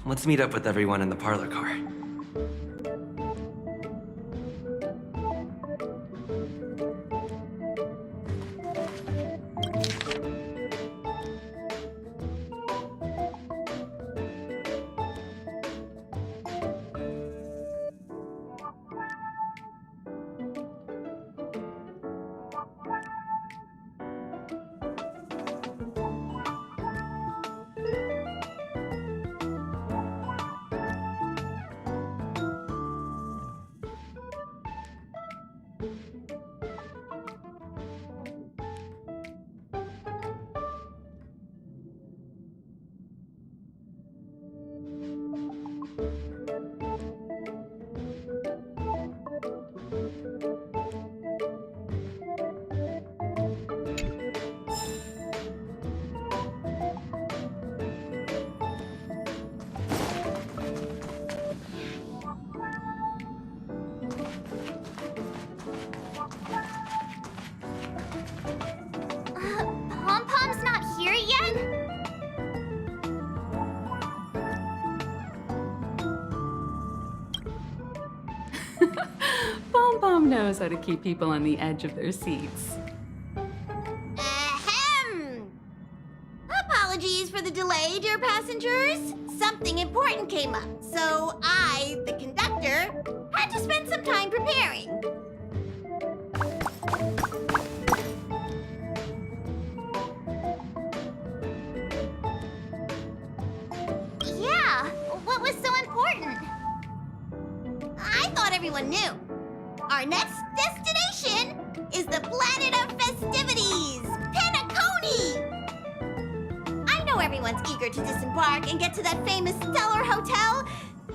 let's meet up with everyone in the parlor car. Pom-Pom's not here yet? Pom-Pom knows how to keep people on the edge of their seats. Ahem! Apologies for the delay, dear passengers. Something important came up, so I, the conductor, had to spend some time preparing. Yeah, what was so important? I thought everyone knew. Our next destination is the planet of festivities, Penacony! I know everyone's eager to disembark and get to that famous Stellar Hotel,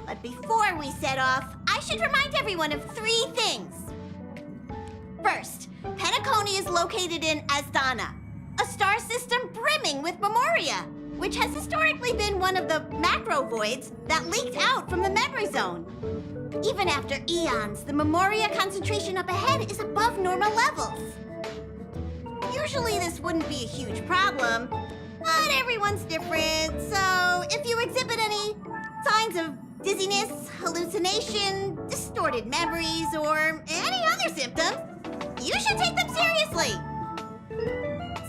but before we set off, I should remind everyone of 3 things. First, Penacony is located in Asdana, a star system brimming with Memoria, which has historically been one of the macro voids that leaked out from the memory zone. Even after eons, the Memoria concentration up ahead is above normal levels. Usually this wouldn't be a huge problem, but everyone's different, so if you exhibit any signs of dizziness, hallucination, distorted memories, or any other symptoms, you should take them seriously.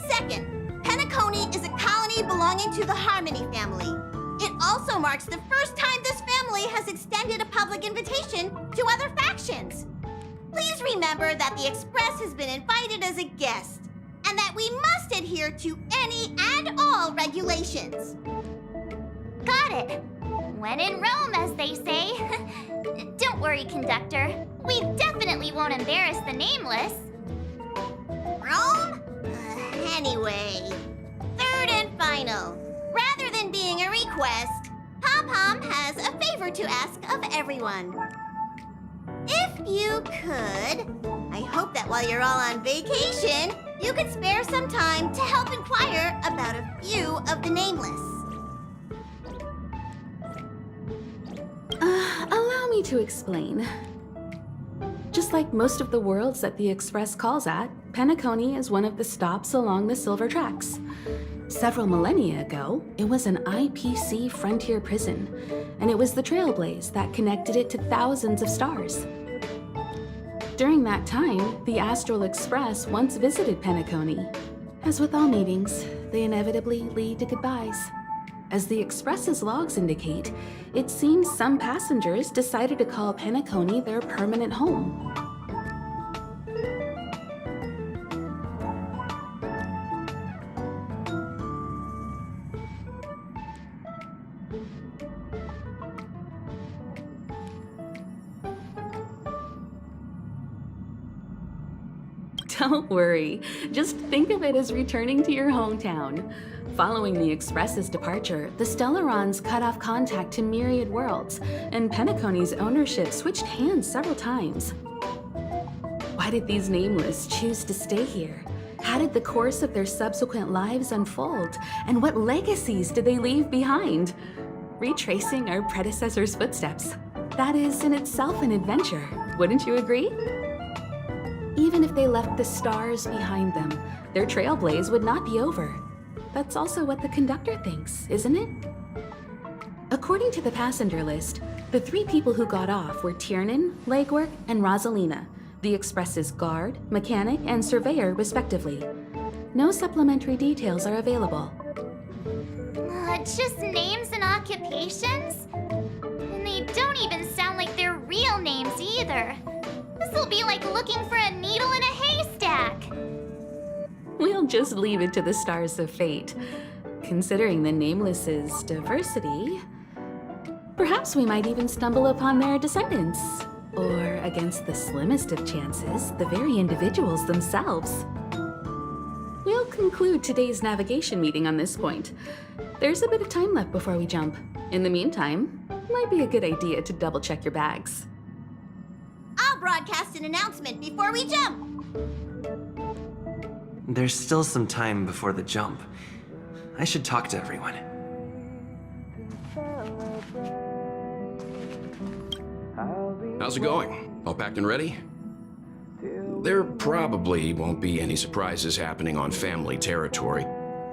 Second, Penacony is a colony belonging to the Harmony family. It also marks the first time this family has extended a public invitation to other factions. Please remember that the Express has been invited as a guest, and that we must adhere to any and all regulations. Got it. When in Rome, as they say. Don't worry, conductor. We definitely won't embarrass the nameless. Rome? Anyway, third and final. Rather than being a request, Pom-Pom has a favor to ask of everyone. If you could, I hope that while you're all on vacation, you could spare some time to help inquire about a few of the nameless. Allow me to explain. Just like most of the worlds that the Express calls at, Penacony is one of the stops along the Silver Tracks. Several millennia ago, it was an IPC frontier prison, and it was the Trailblaze that connected it to thousands of stars. During that time, the Astral Express once visited Penacony. As with all meetings, they inevitably lead to goodbyes. As the Express's logs indicate, it seems some passengers decided to call Penacony their permanent home. Don't worry, just think of it as returning to your hometown. Following the Express's departure, the Stellarons cut off contact to myriad worlds, and Penacony's ownership switched hands several times. Why did these nameless choose to stay here? How did the course of their subsequent lives unfold? And what legacies did they leave behind? Retracing our predecessors' footsteps. That is in itself an adventure, wouldn't you agree? Even if they left the stars behind them, their trailblaze would not be over. That's also what the conductor thinks, isn't it? A According to the passenger list, the 3 people who got off were Tiernan, Legwork, and Rosalina, the Express's guard, mechanic, and surveyor, respectively. No supplementary details are available. Just names and occupations? And they don't even sound like their real names either. This'll be like looking for a needle in a haystack. We'll just leave it to the stars of fate. Considering the Nameless's diversity, perhaps we might even stumble upon their descendants. Or, against the slimmest of chances, the very individuals themselves. We'll conclude today's navigation meeting on this point. There's a bit of time left before we jump. In the meantime, might be a good idea to double-check your bags. I'll broadcast an announcement before we jump. There's still some time before the jump. I should talk to everyone. How's it going? All packed and ready? There probably won't be any surprises happening on family territory,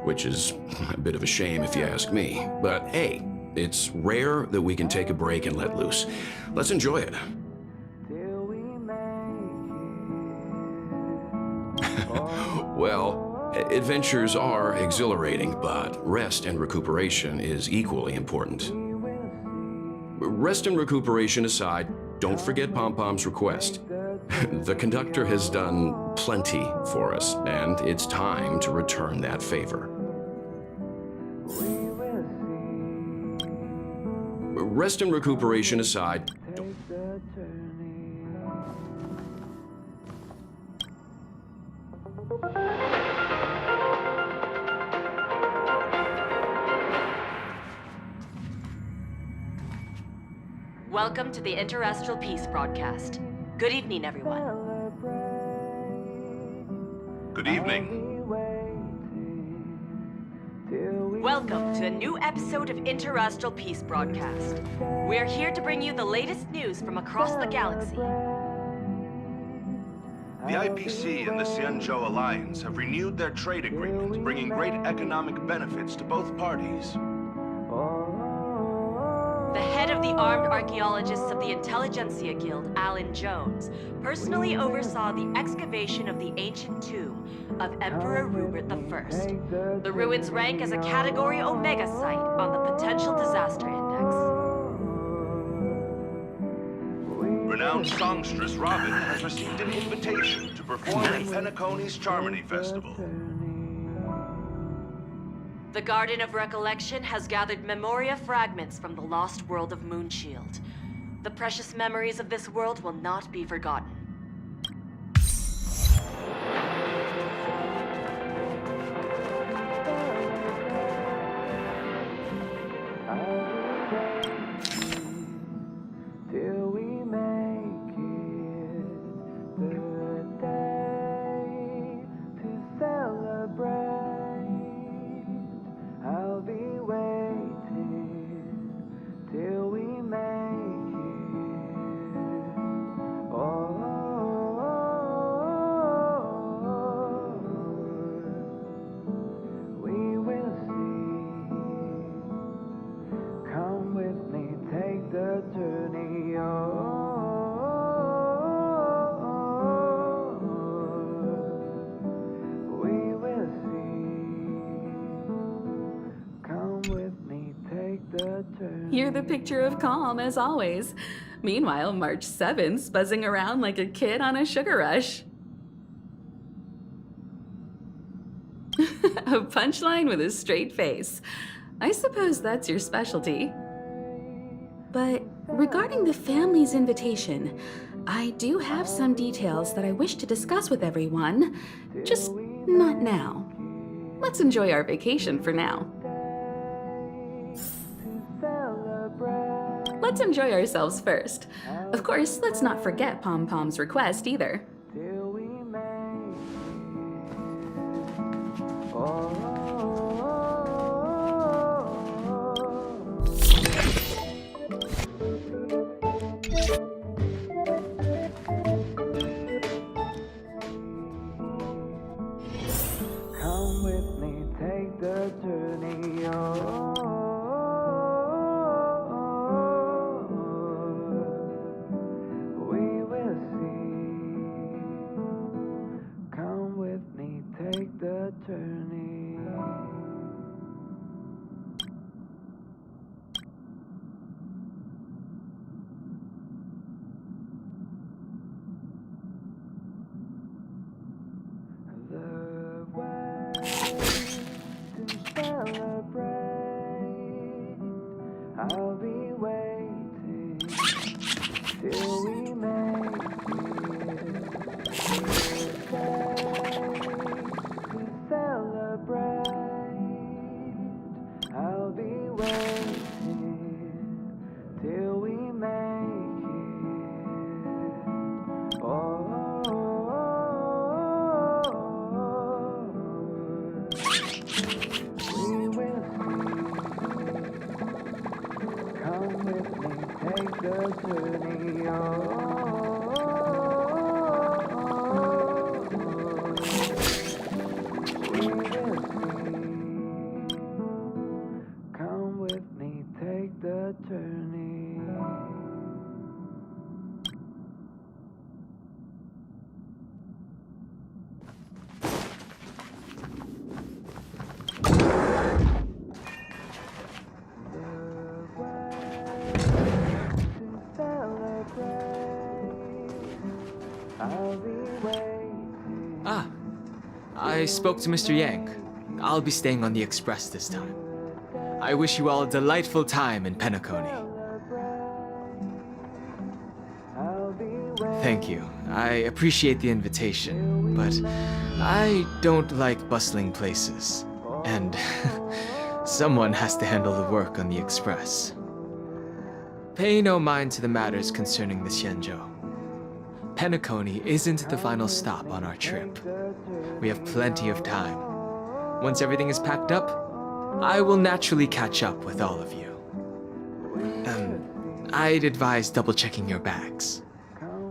which is a bit of a shame if you ask me. But hey, it's rare that we can take a break and let loose. Let's enjoy it. Well, adventures are exhilarating, but rest and recuperation is equally important. Rest and recuperation aside, don't forget Pom-Pom's request. The conductor has done plenty for us, and it's time to return that favor. Rest and recuperation aside, Welcome to the Interastral Peace broadcast. Good evening, everyone. Good evening. Welcome to a new episode of Interastral Peace broadcast. We're here to bring you the latest news from across the galaxy. The IPC and the Xianzhou Alliance have renewed their trade agreement, bringing great economic benefits to both parties. The head of the Armed Archaeologists of the Intelligentsia Guild, Alan Jones, personally oversaw the excavation of the ancient tomb of Emperor Rupert I. The ruins rank as a Category Omega site on the Potential Disaster Index. Renowned songstress Robin has received an invitation to perform at Penacony's Charmony Festival. The Garden of Recollection has gathered Memoria fragments from the lost world of Moonshield. The precious memories of this world will not be forgotten. You're the picture of calm, as always. Meanwhile, March 7th's buzzing around like a kid on a sugar rush. A punchline with a straight face. I suppose that's your specialty. But regarding the family's invitation, I do have some details that I wish to discuss with everyone, just not now. Let's enjoy our vacation for now. Let's enjoy ourselves first. Of course, let's not forget Pom-Pom's request either. Come with me, take the journey. Oh. Ah, I spoke to Mr. Yang. I'll be staying on the express this time. I wish you all a delightful time in Penacony. Thank you. I appreciate the invitation, but I don't like bustling places. And someone has to handle the work on the express. Pay no mind to the matters concerning the Xianzhou. Penacony isn't the final stop on our trip. We have plenty of time. Once everything is packed up, I will naturally catch up with all of you. I'd advise double-checking your bags.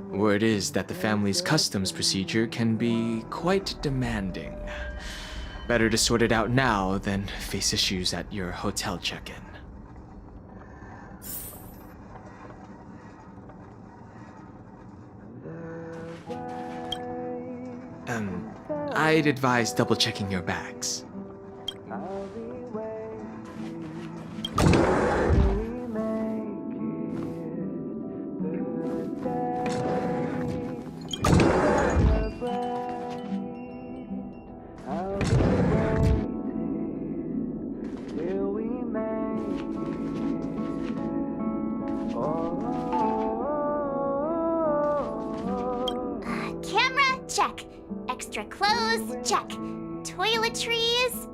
Word is that the family's customs procedure can be quite demanding. Better to sort it out now than face issues at your hotel check-in. I'd advise double-checking your bags. Camera, check. Extra clothes, check. Toiletries.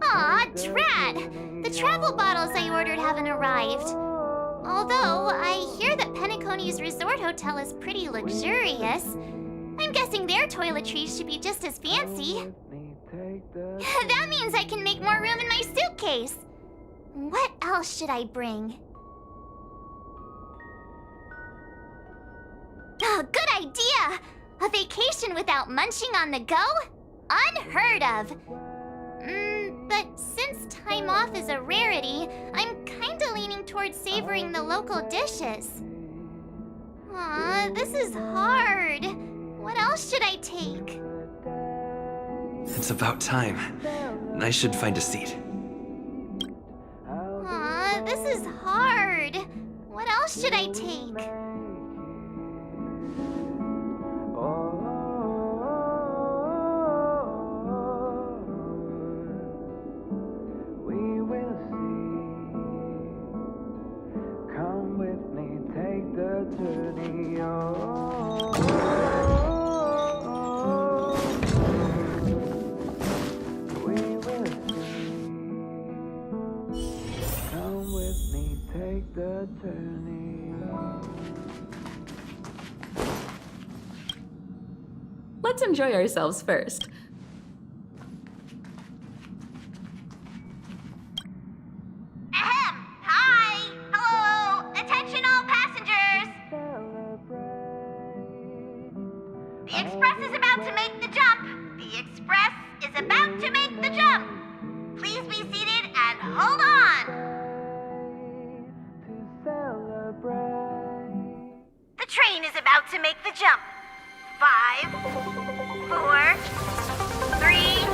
Aw, trad! The travel bottles I ordered haven't arrived. Although, I hear that Penacony's resort hotel is pretty luxurious. I'm guessing their toiletries should be just as fancy. That means I can make more room in my suitcase. What else should I bring? Oh, good idea! A vacation without munching on the go? Unheard of! But since time off is a rarity, I'm kinda leaning towards savoring the local dishes. Aw, this is hard. What else should I take? It's about time. I should find a seat. Aw, this is hard. What else should I take? Let's enjoy ourselves first. Ahem! Hi! Hello! Attention all passengers! The express is about to make the jump! The express is about to make the jump! Please be seated and hold on! The train is about to make the jump. 5, 4, 3,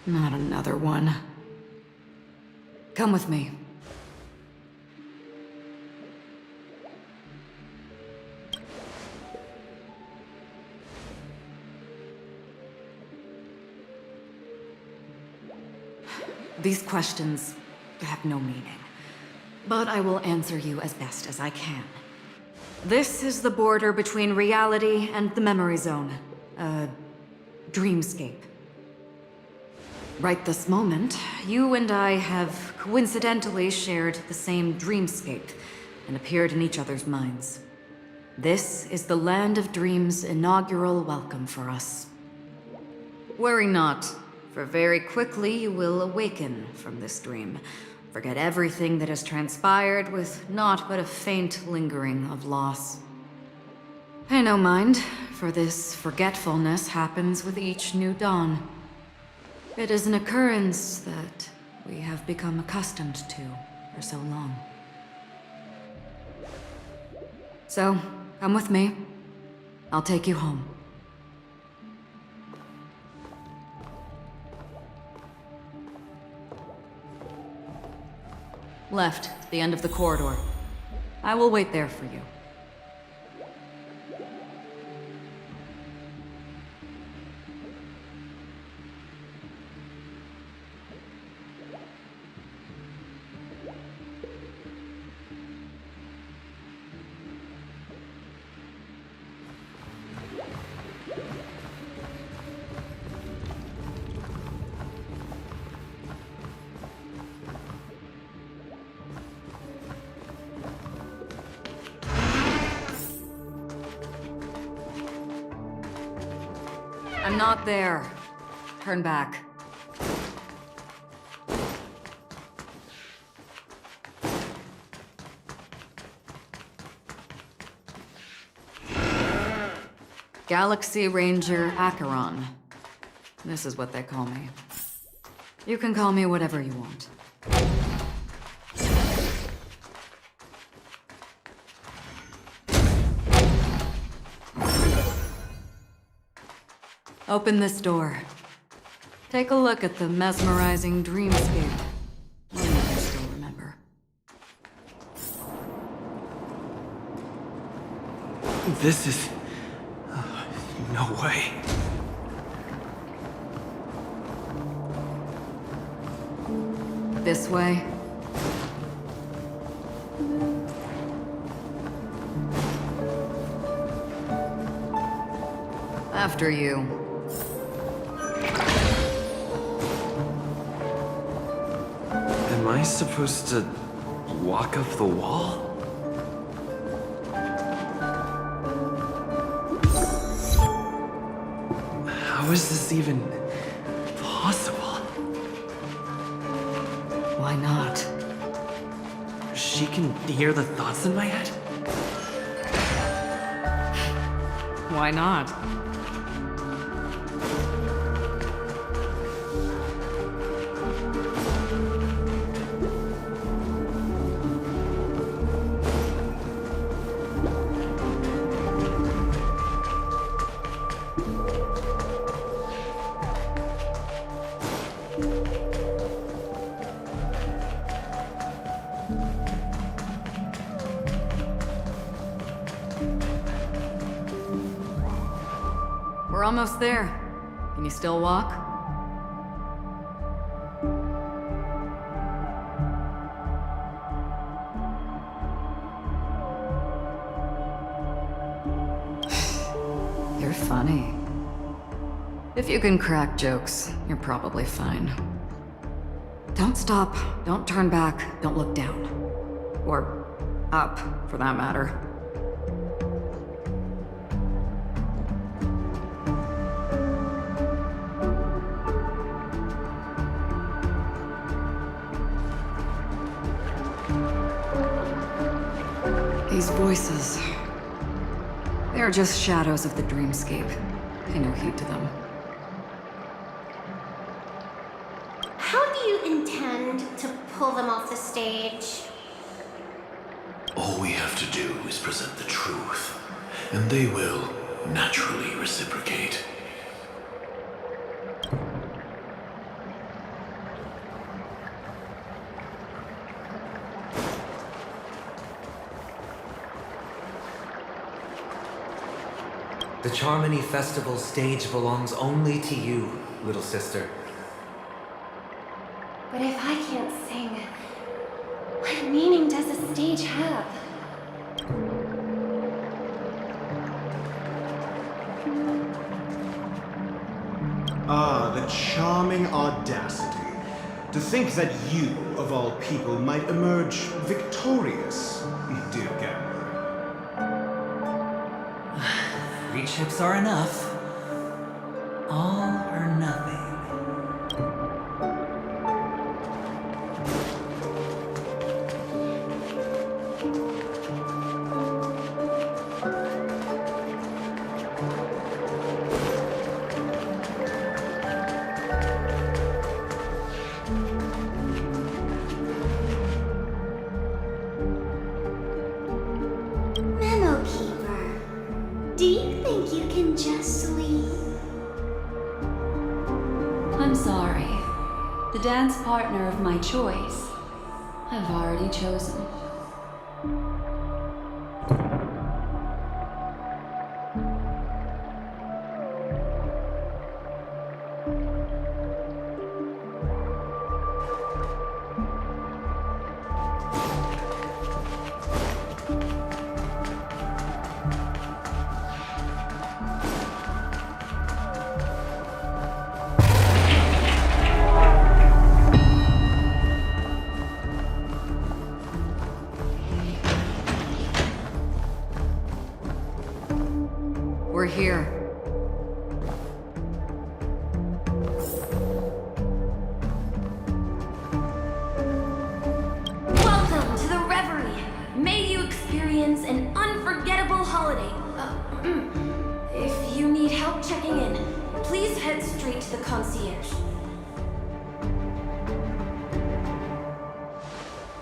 Not another one. Come with me. These questions have no meaning, but I will answer you as best as I can. This is the border between reality and the memory zone, a dreamscape. Right this moment, you and I have coincidentally shared the same dreamscape and appeared in each other's minds. This is the Land of Dreams' inaugural welcome for us. Worry not, for very quickly you will awaken from this dream. Forget everything that has transpired with naught but a faint lingering of loss. Pay no mind, for this forgetfulness happens with each new dawn. It is an occurrence that we have become accustomed to for so long. So, come with me. I'll take you home. Left, the end of the corridor. I will wait there for you. I'm not there. Turn back. Galaxy Ranger Acheron. This is what they call me. You can call me whatever you want. Open this door. Take a look at the mesmerizing dreamscape. You can still remember. This is... no way. This way. After you. Am I supposed to walk up the wall? How is this even possible? Why not? She can hear the thoughts in my head? Why not? We're almost there. Can you still walk? You're funny. If you can crack jokes, you're probably fine. Don't stop, don't turn back, don't look down. Or up, for that matter. These voices... they are just shadows of the dreamscape. Pay no heed to them. How do you intend to pull them off the stage? All we have to do is present the truth, and they will naturally reciprocate. The Charmony Festival stage belongs only to you, little sister. But if I can't sing, what meaning does the stage have? Ah, the charming audacity. To think that you, of all people, might emerge victorious, dear gambler. 3 chips are enough. All or nothing. Memo Keeper, do you think you can just leave? I'm sorry. The dance partner of my choice, I've already chosen. We're here. Welcome to the Reverie. May you experience an unforgettable holiday. If you need help checking in, please head straight to the concierge.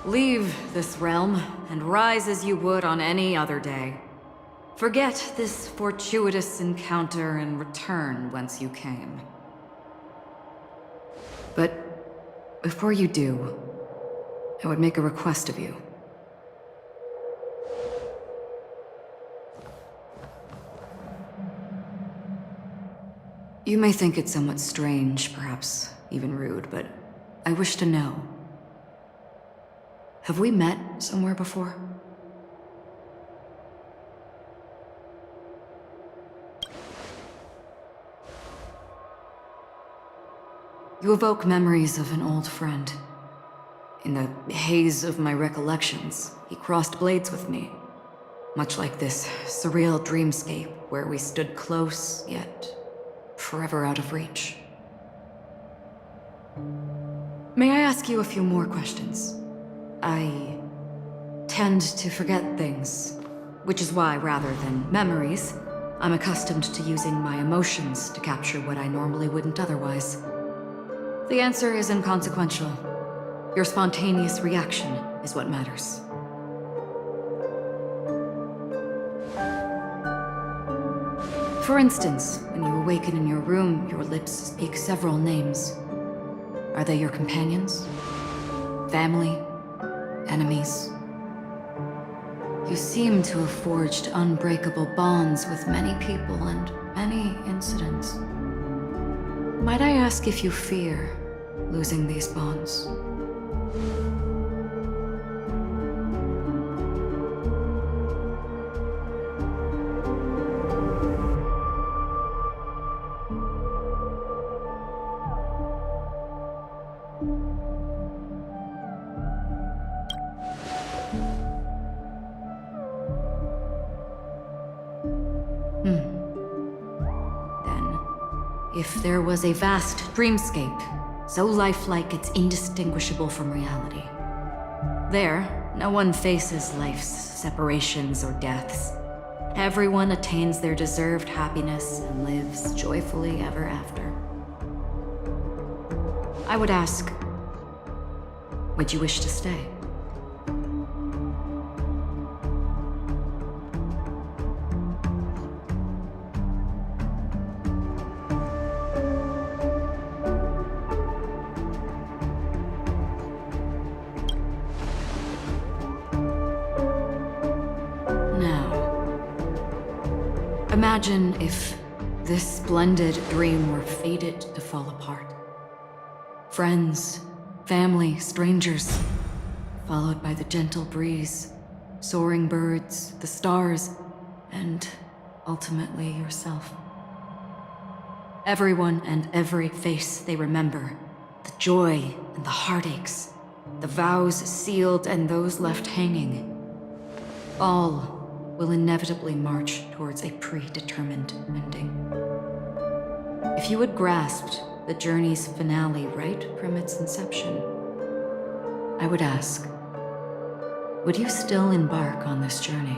Leave this realm and rise as you would on any other day. Forget this fortuitous encounter and return whence you came. But before you do, I would make a request of you. You may think it somewhat strange, perhaps even rude, but I wish to know. Have we met somewhere before? You evoke memories of an old friend. In the haze of my recollections, he crossed blades with me. Much like this surreal dreamscape where we stood close, yet forever out of reach. May I ask you a few more questions? I tend to forget things, which is why, rather than memories, I'm accustomed to using my emotions to capture what I normally wouldn't otherwise. The answer is inconsequential. Your spontaneous reaction is what matters. For instance, when you awaken in your room, your lips speak several names. Are they your companions? Family? Enemies? You seem to have forged unbreakable bonds with many people and many incidents. Might I ask if you fear losing these bonds? If there was a vast dreamscape, so lifelike it's indistinguishable from reality. There, no one faces life's separations or deaths. Everyone attains their deserved happiness and lives joyfully ever after. I would ask, would you wish to stay? Imagine if this splendid dream were fated to fall apart. Friends, family, strangers, followed by the gentle breeze, soaring birds, the stars, and ultimately yourself. Everyone and every face they remember, the joy and the heartaches, the vows sealed and those left hanging, all will inevitably march towards a predetermined ending. If you had grasped the journey's finale right from its inception, I would ask, would you still embark on this journey?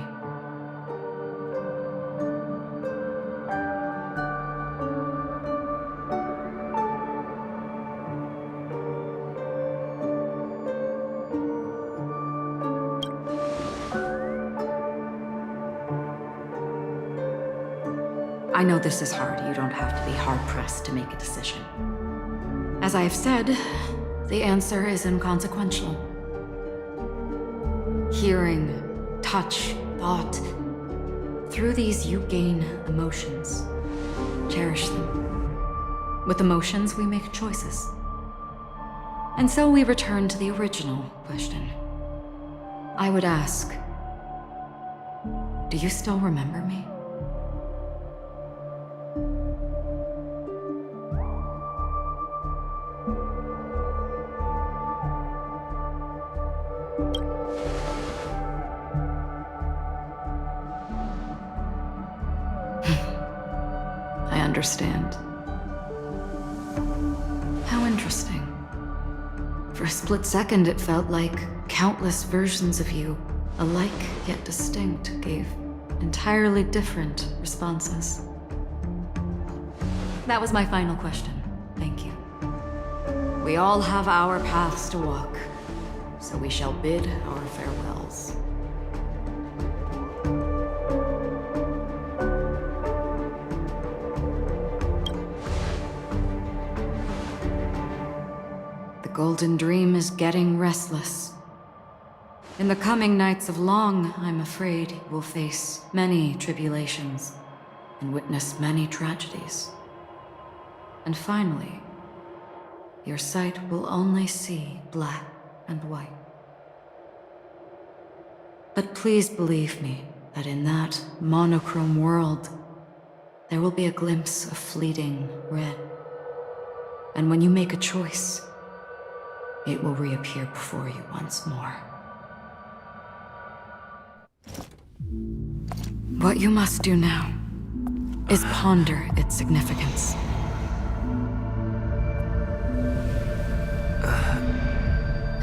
I know this is hard. You don't have to be hard-pressed to make a decision. As I have said, the answer is inconsequential. Hearing, touch, thought. Through these you gain emotions. Cherish them. With emotions, we make choices. And so we return to the original question. I would ask, do you still remember me? I understand. How interesting. For a split second, it felt like countless versions of you, alike yet distinct, gave entirely different responses. That was my final question. Thank you. We all have our paths to walk, so we shall bid our farewells. The Golden Dream is getting restless. In the coming nights of Long, I'm afraid you will face many tribulations and witness many tragedies. And finally, your sight will only see black and white. But please believe me that in that monochrome world, there will be a glimpse of fleeting red. And when you make a choice, it will reappear before you once more. What you must do now is ponder its significance.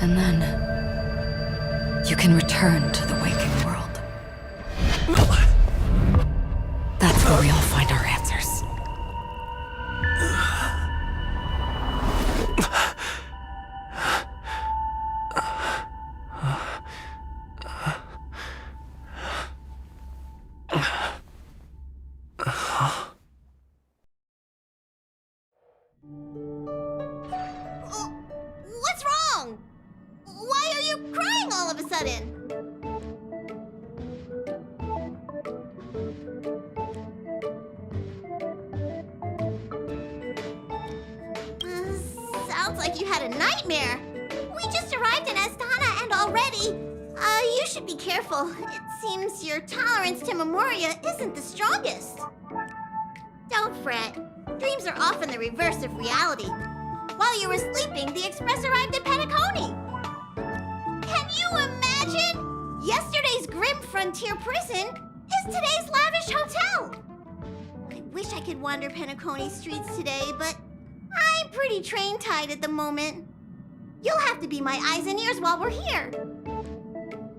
And then you can return to the waking world. That's where we all find our answers. What's wrong? Why are you crying all of a sudden? Sounds like you had a nightmare. We just arrived in Astana and already... you should be careful. It seems your tolerance to Memoria isn't the strongest. Don't fret. Dreams are often the reverse of reality. While you were sleeping, the express arrived in Penacony. Can you imagine? Yesterday's grim frontier prison is today's lavish hotel. I wish I could wander Penacony streets today, but I'm pretty train-tied at the moment. You'll have to be my eyes and ears while we're here.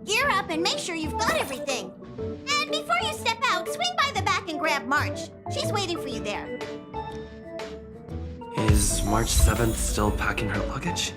Gear up and make sure you've got everything. And before you step out, swing by the back and grab March. She's waiting for you there. Is March 7th still packing her luggage?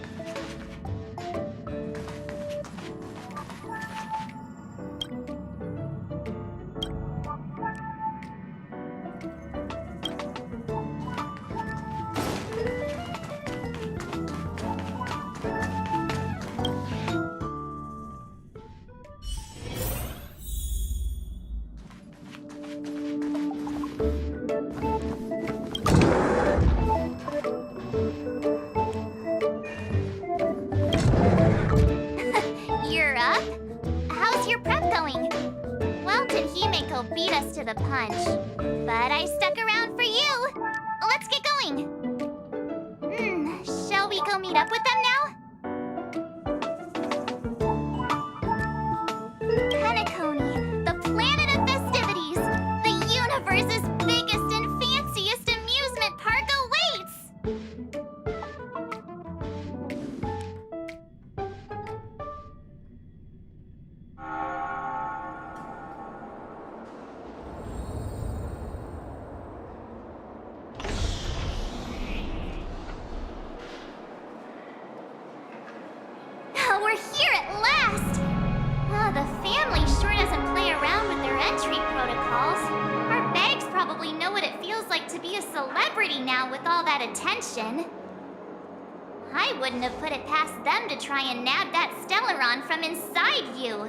going. Well, did Himeko beat us to the punch. But I stuck around for you. Let's get going. Shall we go meet up with them now? Penacony, the planet of festivities. The universe's biggest and fanciest amusement park awaits! We're here at last! The family sure doesn't play around with their entry protocols. Our bags probably know what it feels like to be a celebrity now with all that attention. I wouldn't have put it past them to try and nab that Stellaron from inside you.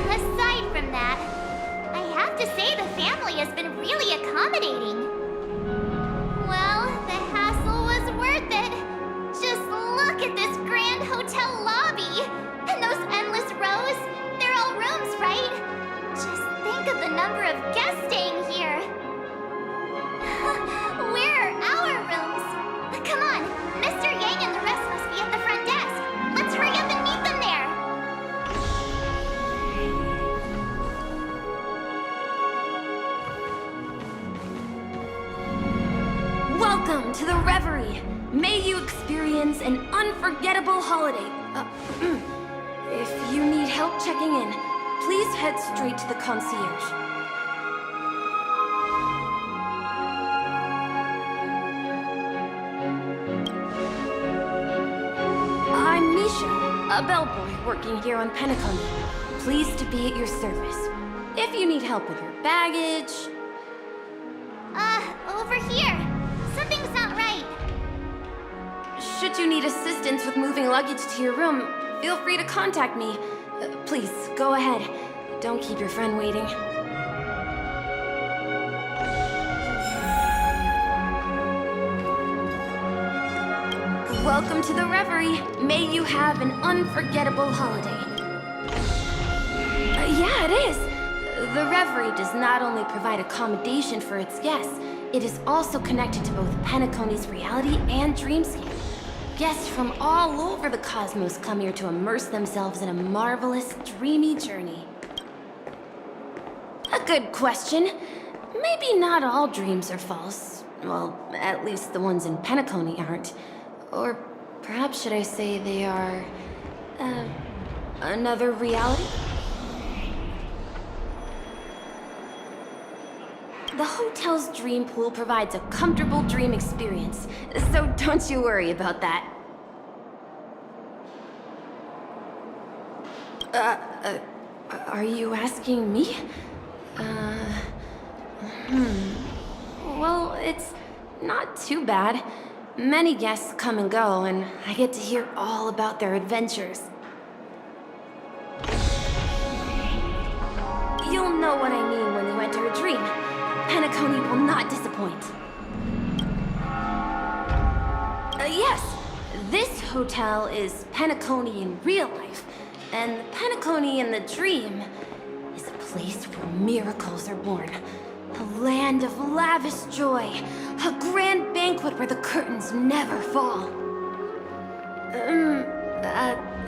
Aside from that, I have to say the family has been really accommodating. Well, the hassle was worth it. Just look at this grand hotel lobby. And those endless rows. They're all rooms, right? Just think of the number of guests staying here. Where are our rooms? Come on, Mr. Yang and the rest must be at the front desk. Let's hurry up and meet them there. Welcome to the Reverie. May you experience an unforgettable holiday. If you need help checking in, please head straight to the concierge. I'm Misha, a bellboy working here on Penacony. Pleased to be at your service. If you need help with your baggage... Over here. Something's not right. Should you need assistance with moving luggage to your room, feel free to contact me. Please, go ahead. Don't keep your friend waiting. Welcome to the Reverie. May you have an unforgettable holiday. Yeah, it is. The Reverie does not only provide accommodation for its guests, it is also connected to both Penacony's reality and dreamscape. Guests from all over the cosmos come here to immerse themselves in a marvelous, dreamy journey. A good question. Maybe not all dreams are false. Well, at least the ones in Penacony aren't. Or perhaps should I say they are... another reality? The hotel's dream pool provides a comfortable dream experience, so don't you worry about that. Are you asking me? Well, it's not too bad. Many guests come and go, and I get to hear all about their adventures. You'll know what I mean when you enter a dream. Penacony will not disappoint. Yes, this hotel is Penacony in real life, and Penacony in the dream is a place where miracles are born. A land of lavish joy, a grand banquet where the curtains never fall.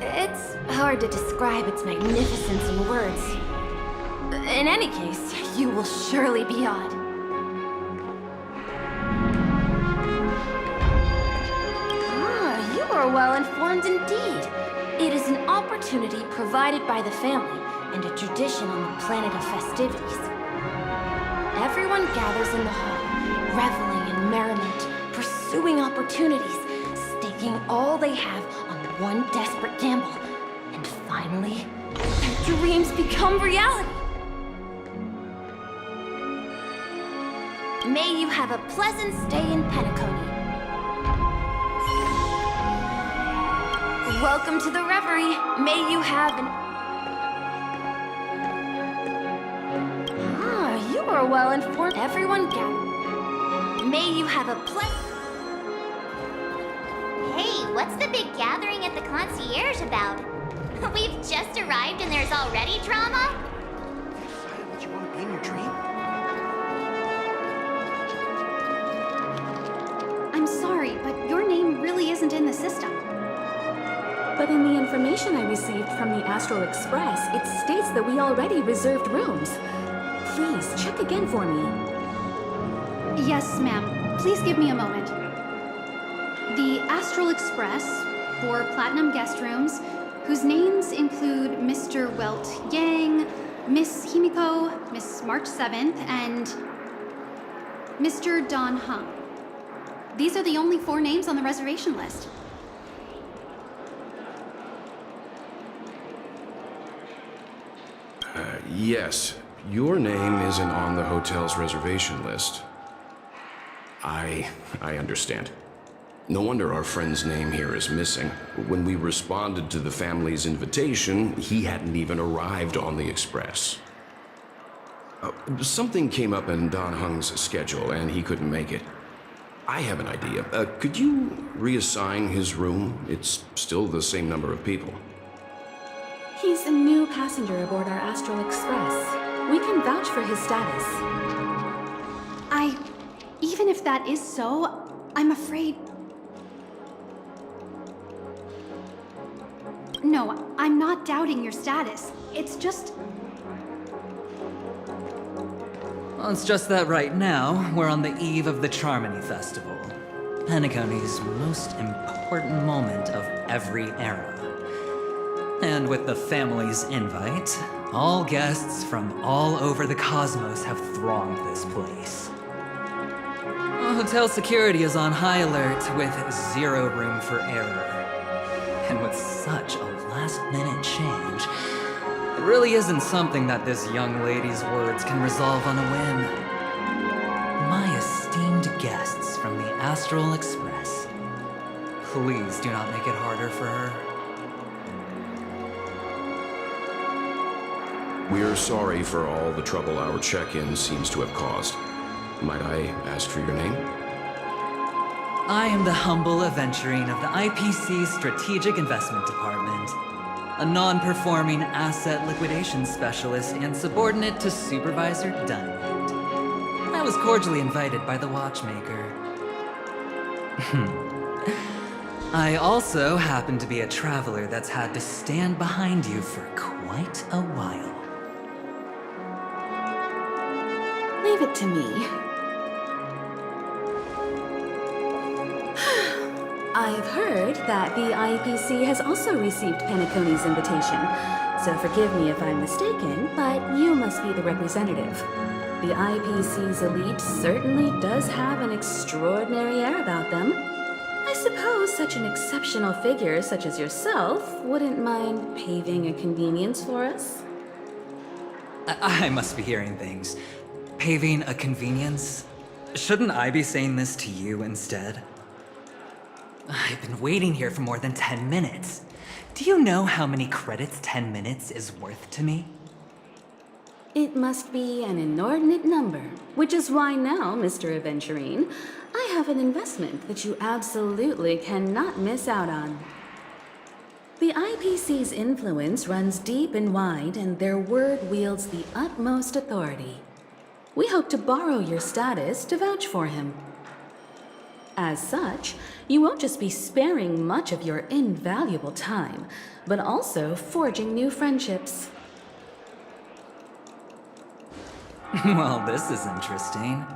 It's hard to describe its magnificence in words. In any case, you will surely be awed. You are well informed indeed. It is an opportunity provided by the family and a tradition on the planet of festivities. Everyone gathers in the hall, reveling in merriment, pursuing opportunities, staking all they have on one desperate gamble. And finally, their dreams become reality. May you have a pleasant stay in Penacony. Welcome to the Reverie. May you have an... You are well informed. Everyone gather. May you have a pleasant... what's the big gathering at the concierge about? We've just arrived and there's already drama? Would you want to be in your dream? I'm sorry, but your name really isn't in the system. But in the information I received from the Astral Express, it states that we already reserved rooms. Please, check again for me. Yes, ma'am. Please give me a moment. The Astral Express, 4 platinum guest rooms, whose names include Mr. Welt Yang, Miss Himiko, Miss March 7th, and Mr. Don Hung. These are the only 4 names on the reservation list. Yes, your name isn't on the hotel's reservation list. I understand. No wonder our friend's name here is missing. When we responded to the family's invitation, he hadn't even arrived on the express. Something came up in Don Hung's schedule, and he couldn't make it. I have an idea. Could you reassign his room? It's still the same number of people. He's a new passenger aboard our Astral Express. We can vouch for his status. Even if that is so, I'm afraid... No, I'm not doubting your status. It's just... Well, it's just that right now, we're on the eve of the Charmony Festival. Penacony's most important moment of every era. And with the family's invite, all guests from all over the cosmos have thronged this place. Hotel security is on high alert with 0 room for error. And with such a last-minute change, it really isn't something that this young lady's words can resolve on a whim. My esteemed guests from the Astral Express, please do not make it harder for her. We're sorry for all the trouble our check-in seems to have caused. Might I ask for your name? I am the humble aventurine of the IPC Strategic Investment Department, a non-performing asset liquidation specialist and subordinate to Supervisor Diamond. I was cordially invited by the watchmaker. I also happen to be a traveler that's had to stand behind you for quite a while. Leave it to me. I've heard that the IPC has also received Penacony's invitation, so forgive me if I'm mistaken, but you must be the representative. The IPC's elite certainly does have an extraordinary air about them. I suppose such an exceptional figure such as yourself wouldn't mind paving a convenience for us? I must be hearing things. Paving a convenience? Shouldn't I be saying this to you instead? I've been waiting here for more than 10 minutes. Do you know how many credits 10 minutes is worth to me? It must be an inordinate number, which is why now, Mr. Aventurine, I have an investment that you absolutely cannot miss out on. The IPC's influence runs deep and wide, and their word wields the utmost authority. We hope to borrow your status to vouch for him. As such, you won't just be sparing much of your invaluable time, but also forging new friendships. Well, this is interesting.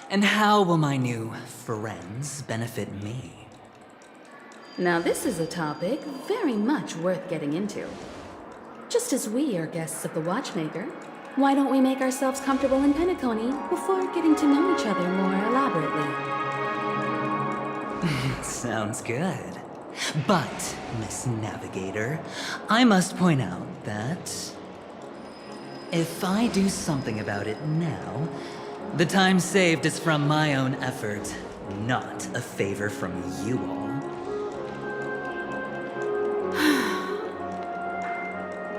And how will my new friends benefit me? Now this is a topic very much worth getting into. Just as we are guests of the Watchmaker, why don't we make ourselves comfortable in Penacony before getting to know each other more elaborately? Sounds good. But, Miss Navigator, I must point out that if I do something about it now, the time saved is from my own effort, not a favor from you all.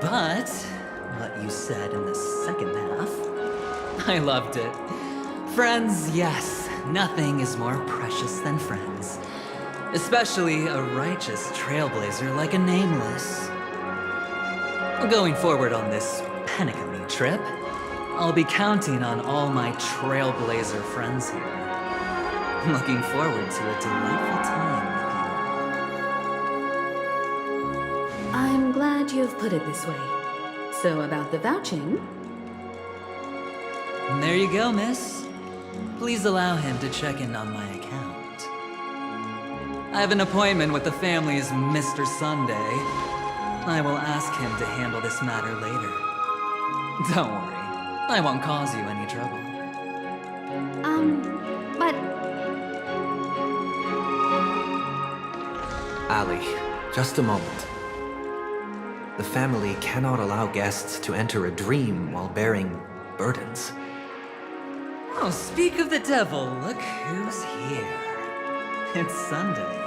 But what you said in the second half, I loved it. Friends, yes, nothing is more precious than friends. Especially a righteous trailblazer like a Nameless. Going forward on this Penacony trip, I'll be counting on all my trailblazer friends here. Looking forward to a delightful time with I'm glad you've put it this way. So about the vouching? you. There you go, miss. Please allow him to check in on my account. I have an appointment with the family's Mr. Sunday. I will ask him to handle this matter later. Don't worry, I won't cause you any trouble. But Ali, just a moment. The family cannot allow guests to enter a dream while bearing burdens. Oh, speak of the devil, look who's here. It's Sunday,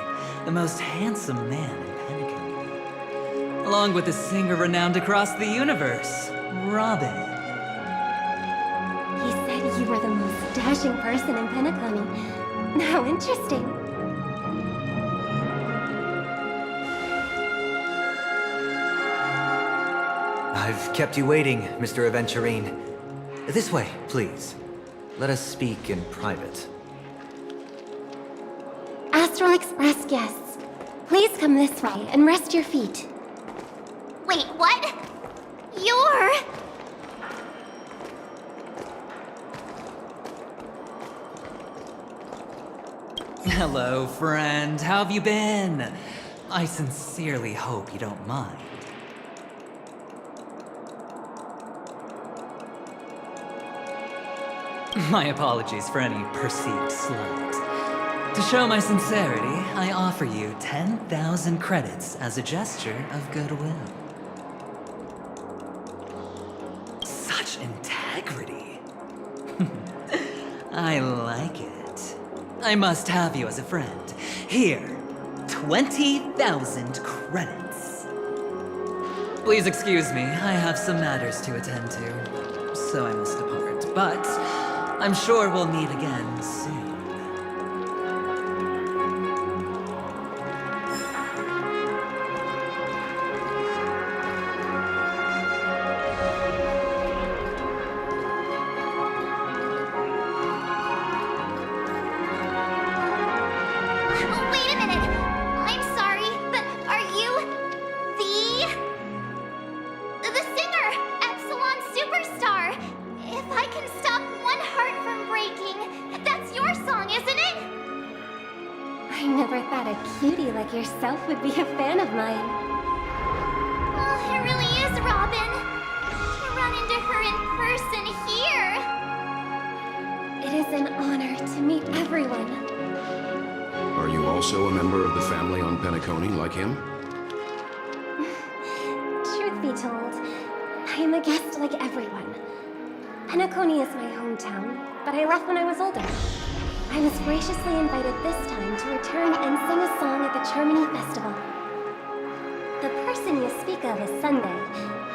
the most handsome man in Penacony. Along with a singer renowned across the universe, Robin. He said you were the most dashing person in Penacony. How interesting. I've kept you waiting, Mr. Aventurine. This way, please. Let us speak in private. Astral Express guests, please come this way and rest your feet. Wait, what? You're... Hello, friend. How have you been? I sincerely hope you don't mind. My apologies for any perceived slight. To show my sincerity, I offer you 10,000 credits as a gesture of goodwill. Such integrity. I like it. I must have you as a friend. Here, 20,000 credits. Please excuse me, I have some matters to attend to, so I must depart. But I'm sure we'll meet again soon. Wait a minute! I'm sorry, but are you... the singer, Epsilon Superstar? If I can stop one heart from breaking, that's your song, isn't it? I never thought a cutie like yourself would be a fan of mine. Oh, it really is, Robin. To run into her in person here. It is an honor to meet everyone. Are you also a member of the family on Penacony like him? Truth be told, I am a guest like everyone. Penacony is my hometown, but I left when I was older. I was graciously invited this time to return and sing a song at the Charmony Festival. The person you speak of is Sunday,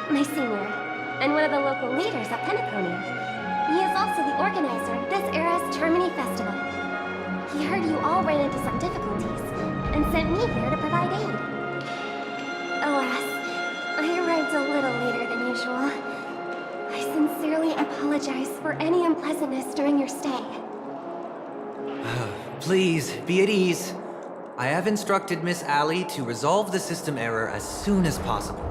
my senior, and one of the local leaders at Penacony. He is also the organizer of this era's Charmony Festival. He heard you all ran into some difficulties, and sent me here to provide aid. Alas, I arrived a little later than usual. I sincerely apologize for any unpleasantness during your stay. Please, be at ease. I have instructed Miss Ali to resolve the system error as soon as possible.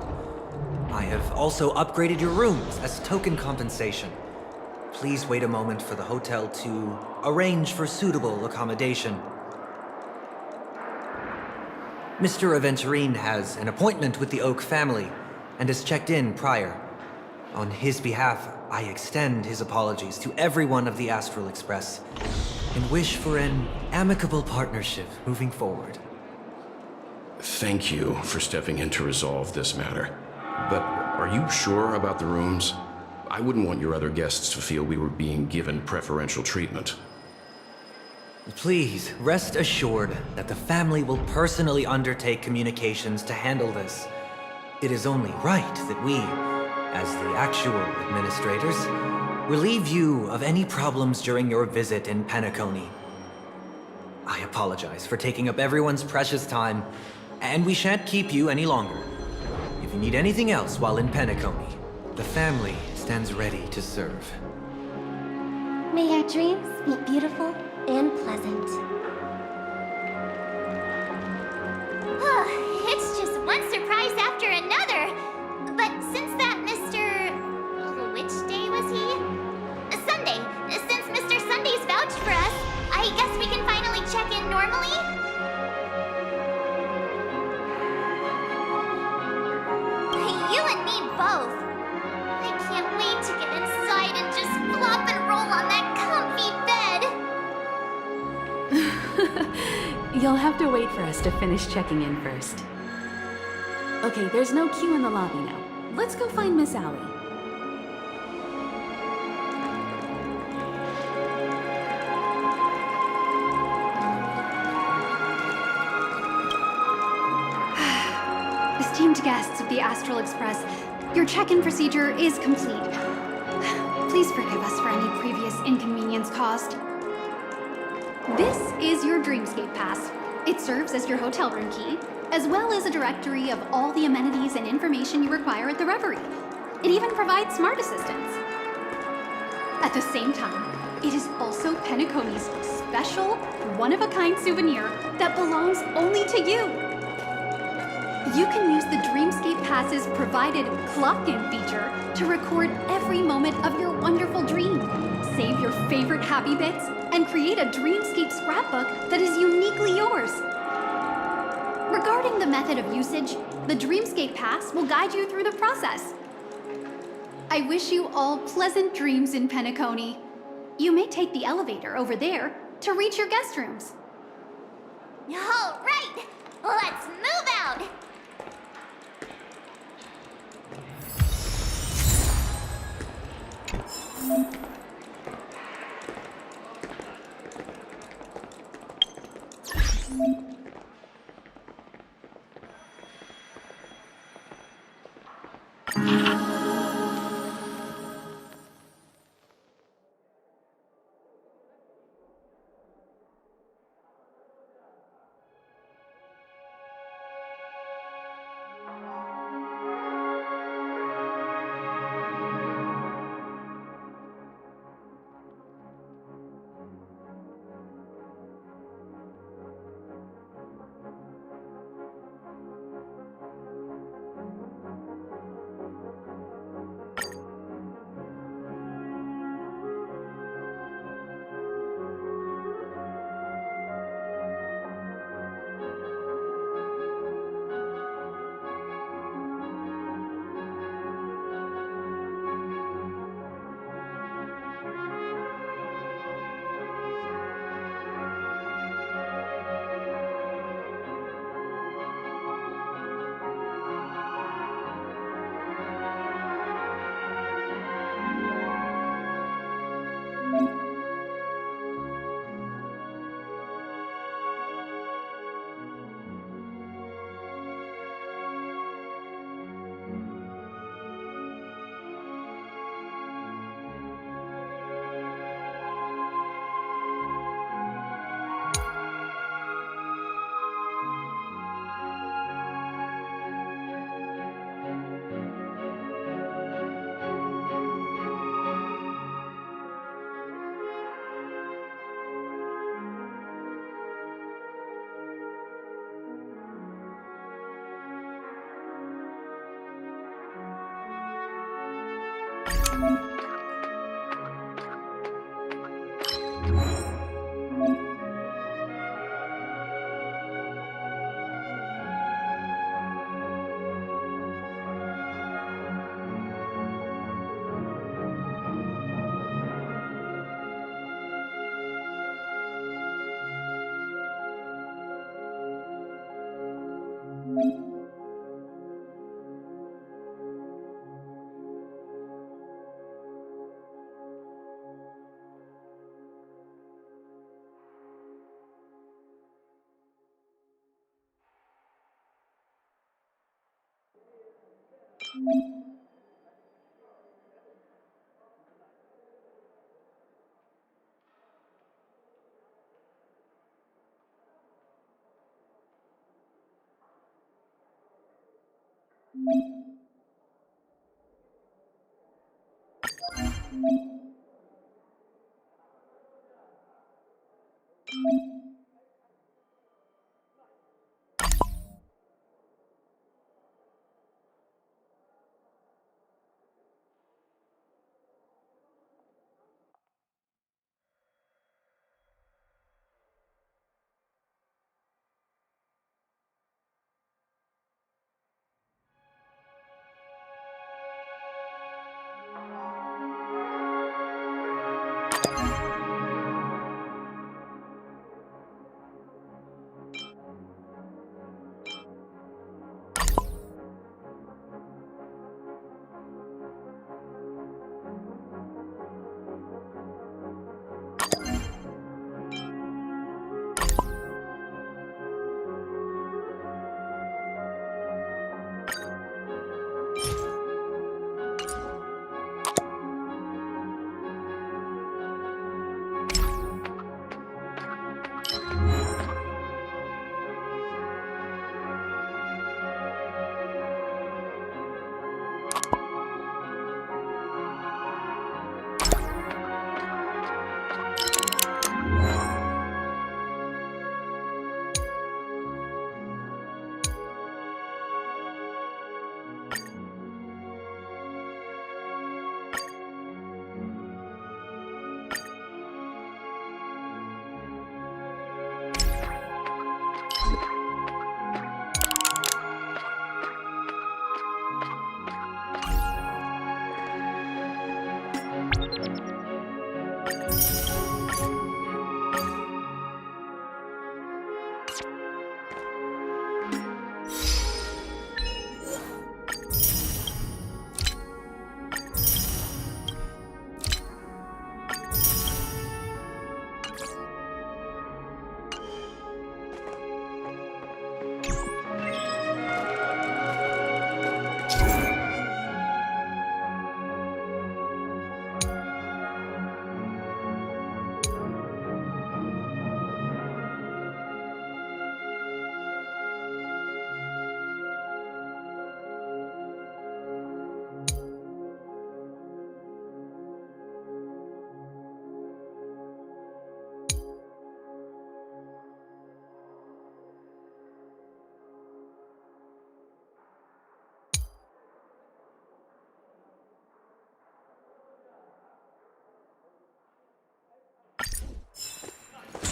I have also upgraded your rooms as token compensation. Please wait a moment for the hotel to arrange for suitable accommodation. Mr. Aventurine has an appointment with the Oak family and has checked in prior. On his behalf, I extend his apologies to everyone of the Astral Express and wish for an amicable partnership moving forward. Thank you for stepping in to resolve this matter. But are you sure about the rooms? I wouldn't want your other guests to feel we were being given preferential treatment. Please, rest assured that the family will personally undertake communications to handle this. It is only right that we, as the actual administrators, relieve you of any problems during your visit in Penacony. I apologize for taking up everyone's precious time, and we shan't keep you any longer. If you need anything else while in Penacony, the family stands ready to serve. May your dreams be beautiful and pleasant. It's just one surprise after another. But since that Mr. Which day was he? Sunday. Since Mr. Sunday's vouched for us, I guess we can finally check in normally? You and me both. I can't wait to get inside and just flop and roll on that comfy bed. You'll have to wait for us to finish checking in first. Okay, there's no queue in the lobby now. Let's go find Miss Allie. Esteemed guests of the Astral Express, your check-in procedure is complete. Please forgive us for any previous inconvenience caused. This is your Dreamscape Pass. It serves as your hotel room key, as well as a directory of all the amenities and information you require at the Reverie. It even provides smart assistants. At the same time, it is also Penacony's special, one-of-a-kind souvenir that belongs only to you. You can use the Dreamscape Pass's provided clock-in feature to record every moment of your wonderful dream, save your favorite happy bits, and create a Dreamscape scrapbook that is uniquely yours. Regarding the method of usage, the Dreamscape Pass will guide you through the process. I wish you all pleasant dreams in Penacony. You may take the elevator over there to reach your guest rooms. All right, let's move out.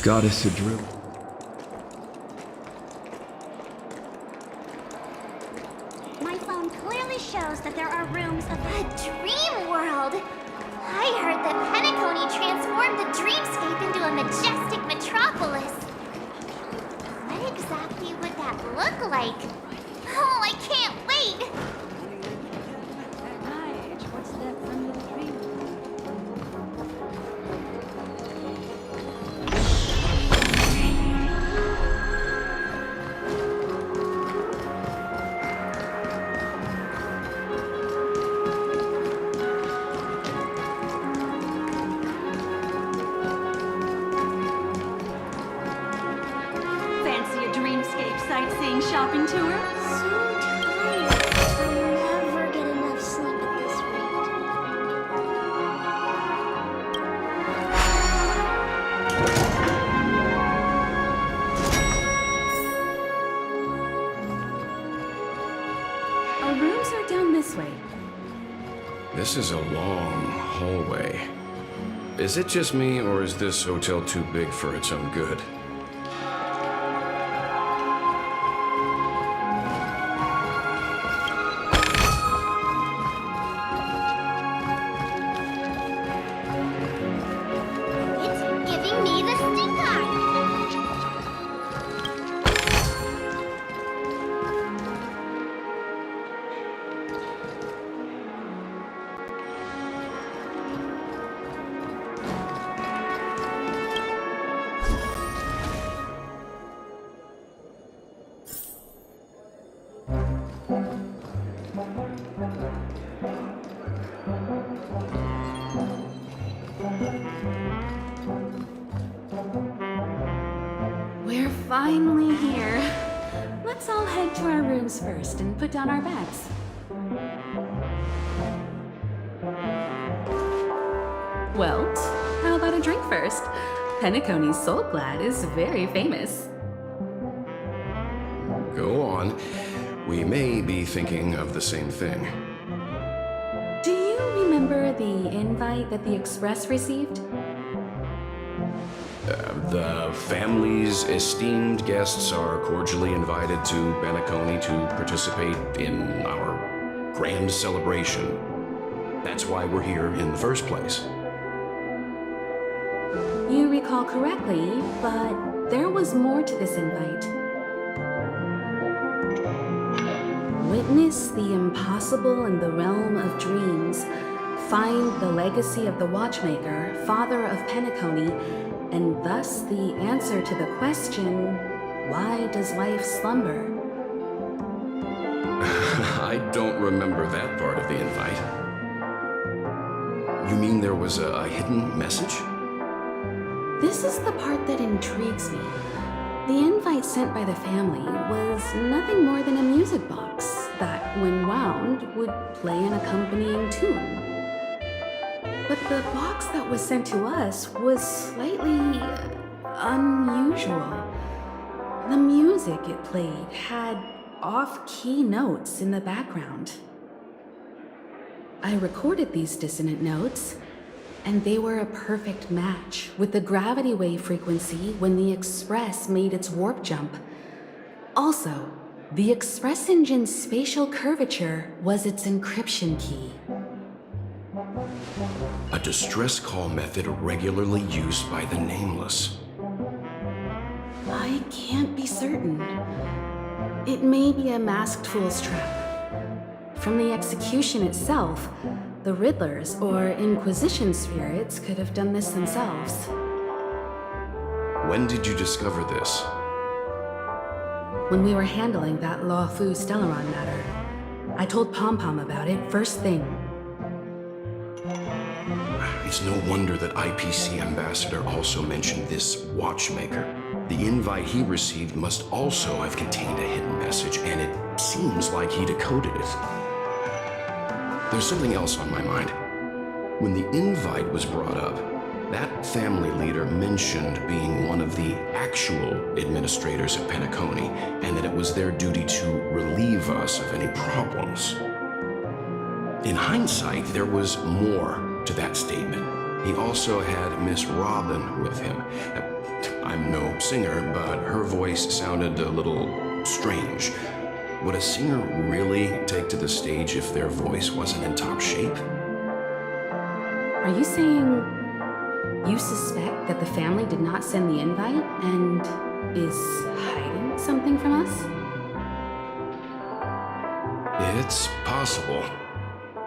Goddess Adrill. My phone clearly shows that there are rooms of a dream world. I heard that Penacony transformed the dreamscape into a majestic metropolis. What exactly would that look like? Oh, I can't wait! What's that from the dream? Fancy a dreamscape sightseeing shopping tour? So tired. I'll never get enough sleep at this rate. Our rooms are down this way. This is a long hallway. Is it just me, or is this hotel too big for its own good? It's giving me the stink eye! We're finally here. let's all head to our rooms first and put down our bags. Welt, how about a drink first? Penacony's Soul Glad is very famous. Go on. We may be thinking of the same thing. Do you remember the invite that the Express received? The family's esteemed guests are cordially invited to Penacony to participate in our grand celebration. That's why we're here in the first place. You recall correctly, but there was more to this invite. Witness the impossible in the realm of dreams. Find the legacy of the Watchmaker, father of Penacony, and thus the answer to the question, why does life slumber? I don't remember that part of the invite. You mean there was a hidden message? This is the part that intrigues me. The invite sent by the family was nothing more than a music box that, when wound, would play an accompanying tune. But the box that was sent to us was slightly unusual. The music it played had off-key notes in the background. I recorded these dissonant notes, and they were a perfect match with the gravity wave frequency when the Express made its warp jump. Also, the Express engine's spatial curvature was its encryption key. A distress call method regularly used by the Nameless. I can't be certain. It may be a masked fool's trap. From the execution itself, the Riddlers or Inquisition spirits could have done this themselves. When did you discover this? When we were handling that Law Fu Stellaron matter, I told Pom Pom about it first thing. It's no wonder that IPC Ambassador also mentioned this Watchmaker. The invite he received must also have contained a hidden message, and it seems like he decoded it. There's something else on my mind. When the invite was brought up, that family leader mentioned being one of the actual administrators of Penacony, and that it was their duty to relieve us of any problems. In hindsight, there was more to that statement. He also had Miss Robin with him. I'm no singer, but her voice sounded a little strange. Would a singer really take to the stage if their voice wasn't in top shape? Are you saying you suspect that the family did not send the invite and is hiding something from us? It's possible.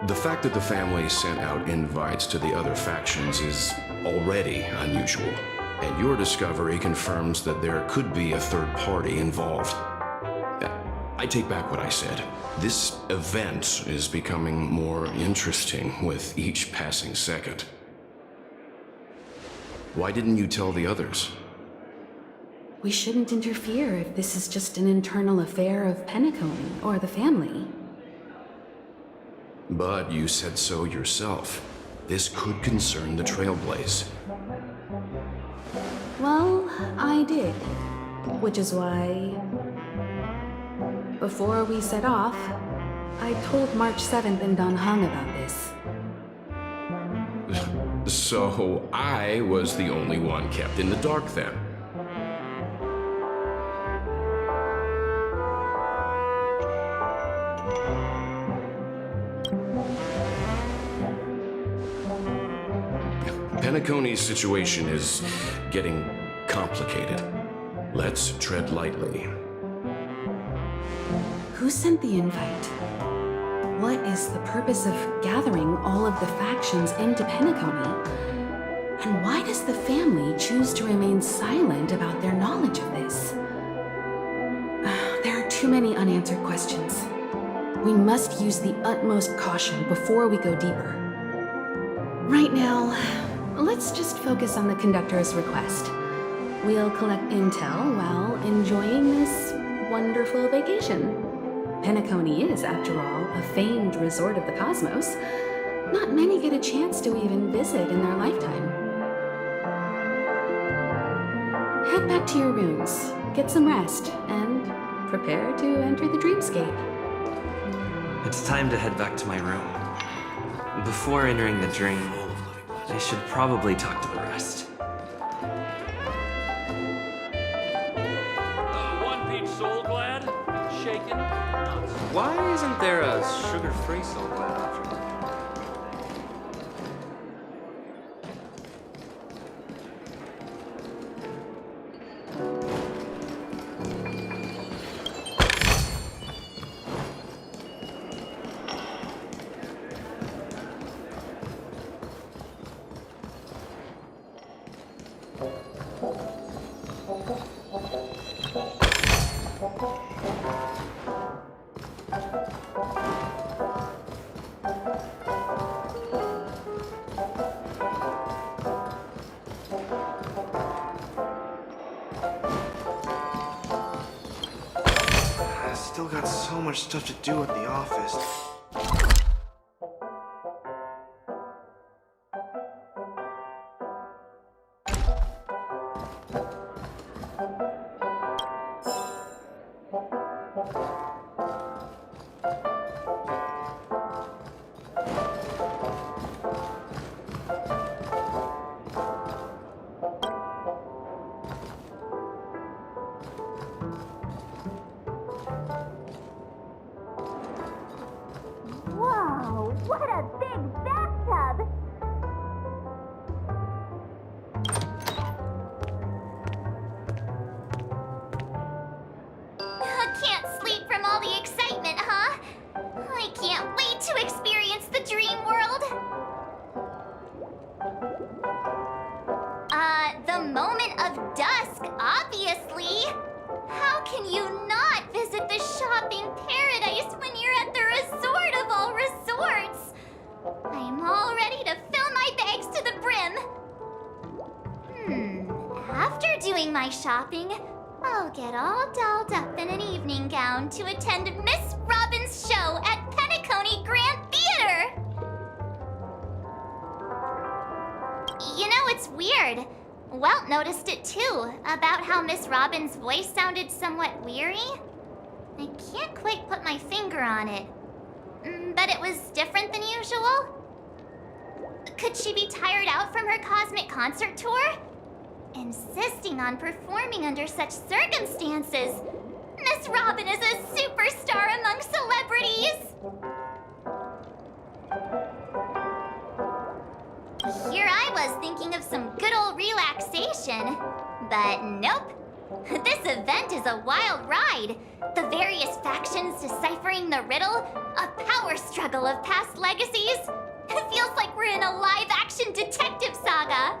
The fact that the family sent out invites to the other factions is already unusual, and your discovery confirms that there could be a third party involved. I take back what I said. This event is becoming more interesting with each passing second. Why didn't you tell the others? We shouldn't interfere if this is just an internal affair of Penacony or the family. But you said so yourself. This could concern the Trailblaze. Well, I did. Which is why, before we set off, I told March 7th and Don Hung about this. So I was the only one kept in the dark then. Penacony's situation is getting complicated. Let's tread lightly. Who sent the invite? What is the purpose of gathering all of the factions into Penacony? And why does the family choose to remain silent about their knowledge of this? There are too many unanswered questions. We must use the utmost caution before we go deeper. Right now, let's just focus on the conductor's request. We'll collect intel while enjoying this wonderful vacation. Penacony is, after all, a famed resort of the cosmos. Not many get a chance to even visit in their lifetime. Head back to your rooms, get some rest, and prepare to enter the dreamscape. It's time to head back to my room. Before entering the dream, I should probably talk to the rest. One peach soul glad? Shaken? Nuts. Why isn't there a sugar-free soul glad option? Still got so much stuff to do at the office. Whoa, what a big bathtub! Can't sleep from all the excitement, huh? I can't wait to experience the dream world. The moment of dusk, obviously. How can you not visit the shopping paradise when you're at the resort of all resorts? I'm all ready to fill my bags to the brim. After doing my shopping, I'll get all dolled up in an evening gown to attend Miss Robin's show at Penacony Grand Theater. You know, it's weird. Welt noticed it too, about how Miss Robin's voice sounded somewhat weary. I can't quite put my finger on it, but it was different than usual. Could she be tired out from her cosmic concert tour? Insisting on performing under such circumstances. Miss Robin is a superstar among celebrities. Here I was thinking of some good old relaxation, but nope. This event is a wild ride. The various factions deciphering the riddle, a power struggle of past legacies. It feels like we're in a live-action detective saga.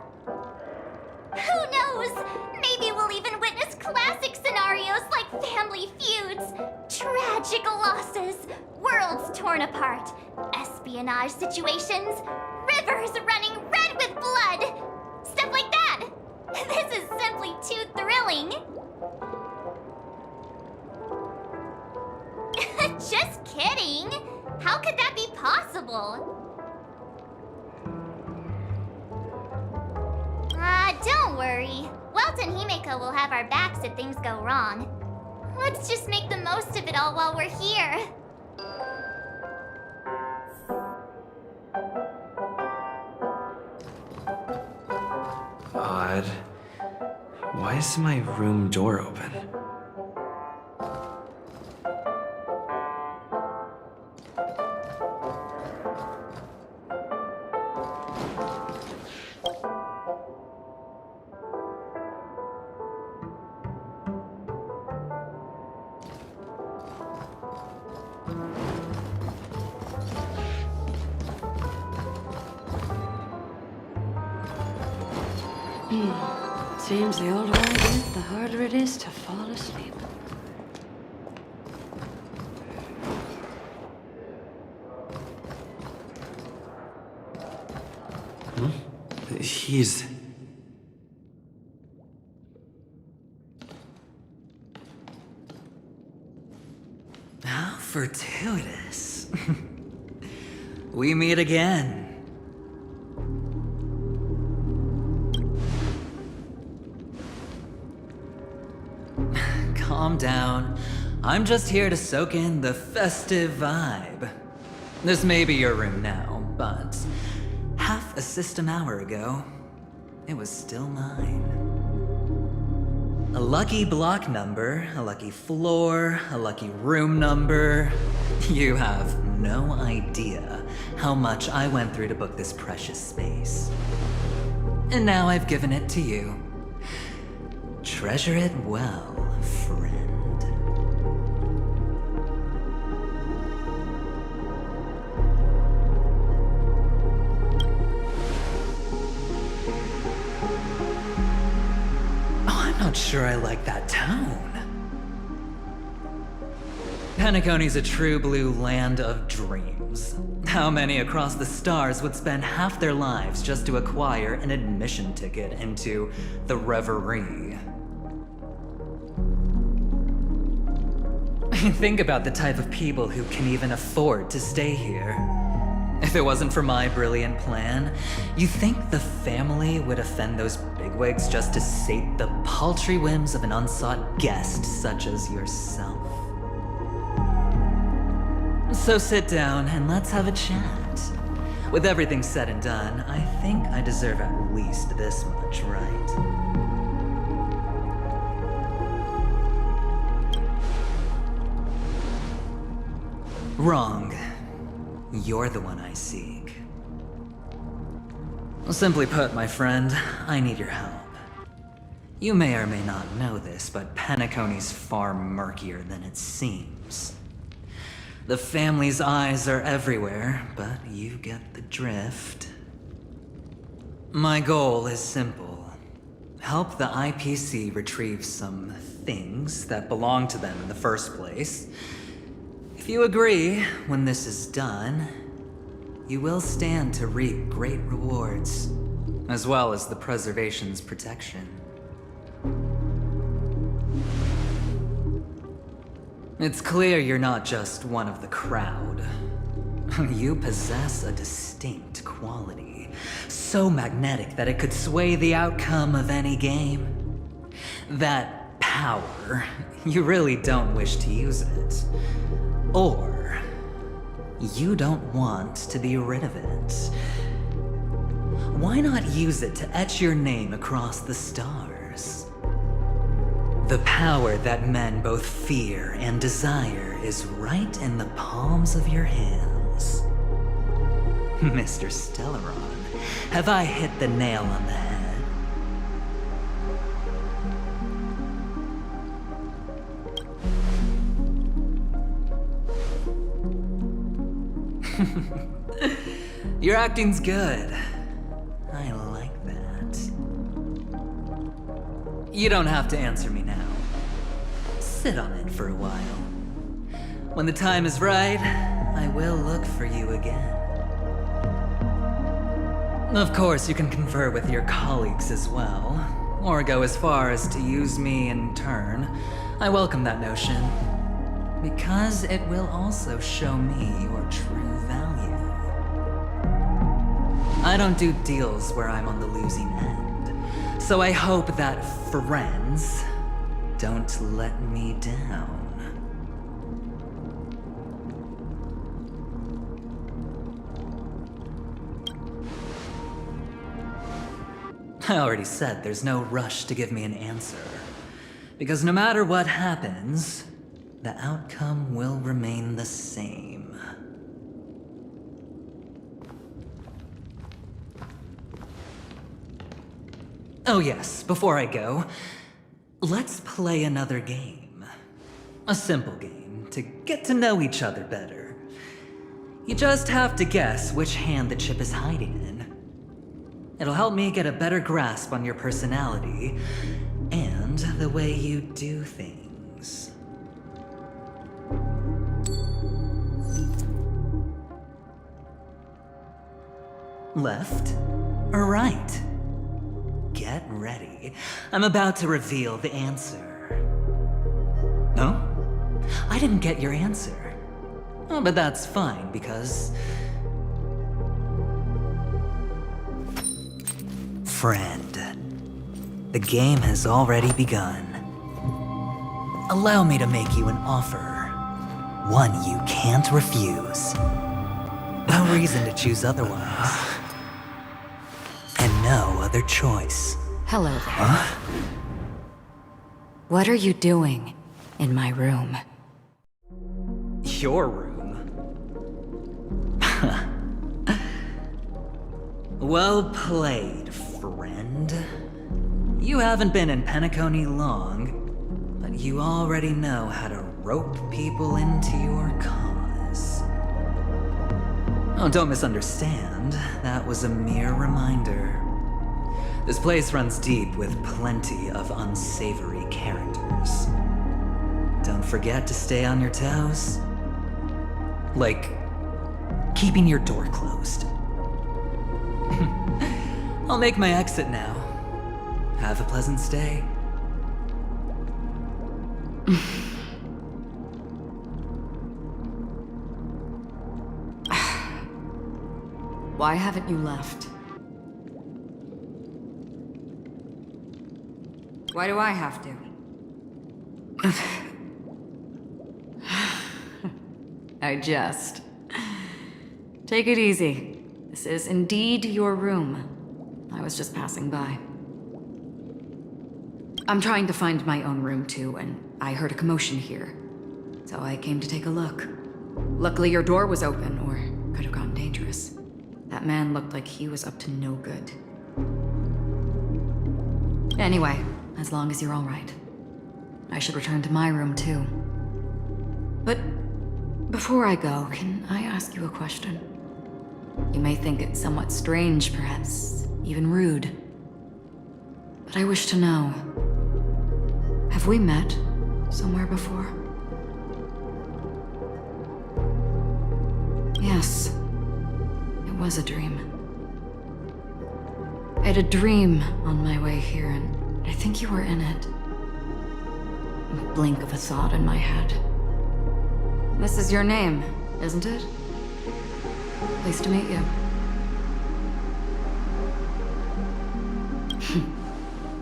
Who knows? Maybe we'll even witness classic scenarios like family feuds, tragic losses, worlds torn apart, espionage situations, rivers running red with blood, stuff like that. This is simply too thrilling. Just kidding. How could that be possible? Don't worry. Welt and Himeko will have our backs if things go wrong. Let's just make the most of it all while we're here. Odd. Why is my room door open? Seems the older I get, the harder it is to fall asleep. He's... How fortuitous. We meet again. Calm down. I'm just here to soak in the festive vibe. This may be your room now, but half a system hour ago, it was still mine. A lucky block number, a lucky floor, a lucky room number. You have no idea how much I went through to book this precious space. And now I've given it to you. Treasure it well, friend. I'm not sure I like that tone. Penacony's a true blue land of dreams. How many across the stars would spend half their lives just to acquire an admission ticket into the Reverie? Think about the type of people who can even afford to stay here. If it wasn't for my brilliant plan, you think the family would offend those bigwigs just to sate the paltry whims of an unsought guest such as yourself? So sit down and let's have a chat. With everything said and done, I think I deserve at least this much, right? Wrong. You're the one I seek. Simply put, my friend, I need your help. You may or may not know this, but Penacony's far murkier than it seems. The family's eyes are everywhere, but you get the drift. My goal is simple. Help the IPC retrieve some things that belong to them in the first place. If you agree, when this is done, you will stand to reap great rewards, as well as the preservation's protection. It's clear you're not just one of the crowd. You possess a distinct quality, so magnetic that it could sway the outcome of any game. That power, you really don't wish to use it. Or, you don't want to be rid of it. Why not use it to etch your name across the stars? The power that men both fear and desire is right in the palms of your hands. Mr. Stellaron, have I hit the nail on the head? Your acting's good. I like that. You don't have to answer me now. Sit on it for a while. When the time is right, I will look for you again. Of course, you can confer with your colleagues as well, or go as far as to use me in turn. I welcome that notion, because it will also show me your true value. I don't do deals where I'm on the losing end, so I hope that friends don't let me down. I already said there's no rush to give me an answer, because no matter what happens, the outcome will remain the same. Oh yes, before I go, let's play another game. A simple game to get to know each other better. You just have to guess which hand the chip is hiding in. It'll help me get a better grasp on your personality and the way you do things. Left or right? Get ready. I'm about to reveal the answer. No? I didn't get your answer. Oh, but that's fine, because... Friend, the game has already begun. Allow me to make you an offer. One you can't refuse. No reason to choose otherwise. And no other choice. Hello there. What are you doing in my room? Your room? Well played, friend. You haven't been in Penacony long, but you already know how to rope people into your cause. Oh, don't misunderstand. That was a mere reminder. This place runs deep with plenty of unsavory characters. Don't forget to stay on your toes. Like, keeping your door closed. I'll make my exit now. Have a pleasant stay. Why haven't you left? Why do I have to? I jest. Take it easy. This is indeed your room. I was just passing by. I'm trying to find my own room too, and I heard a commotion here. So I came to take a look. Luckily your door was open, or could have gotten dangerous. That man looked like he was up to no good. Anyway, as long as you're all right. I should return to my room too. But before I go, can I ask you a question? You may think it somewhat strange, perhaps even rude. But I wish to know, have we met somewhere before? Yes, it was a dream. I had a dream on my way here, and I think you were in it. A blink of a thought in my head. This is your name, isn't it? Pleased to meet you.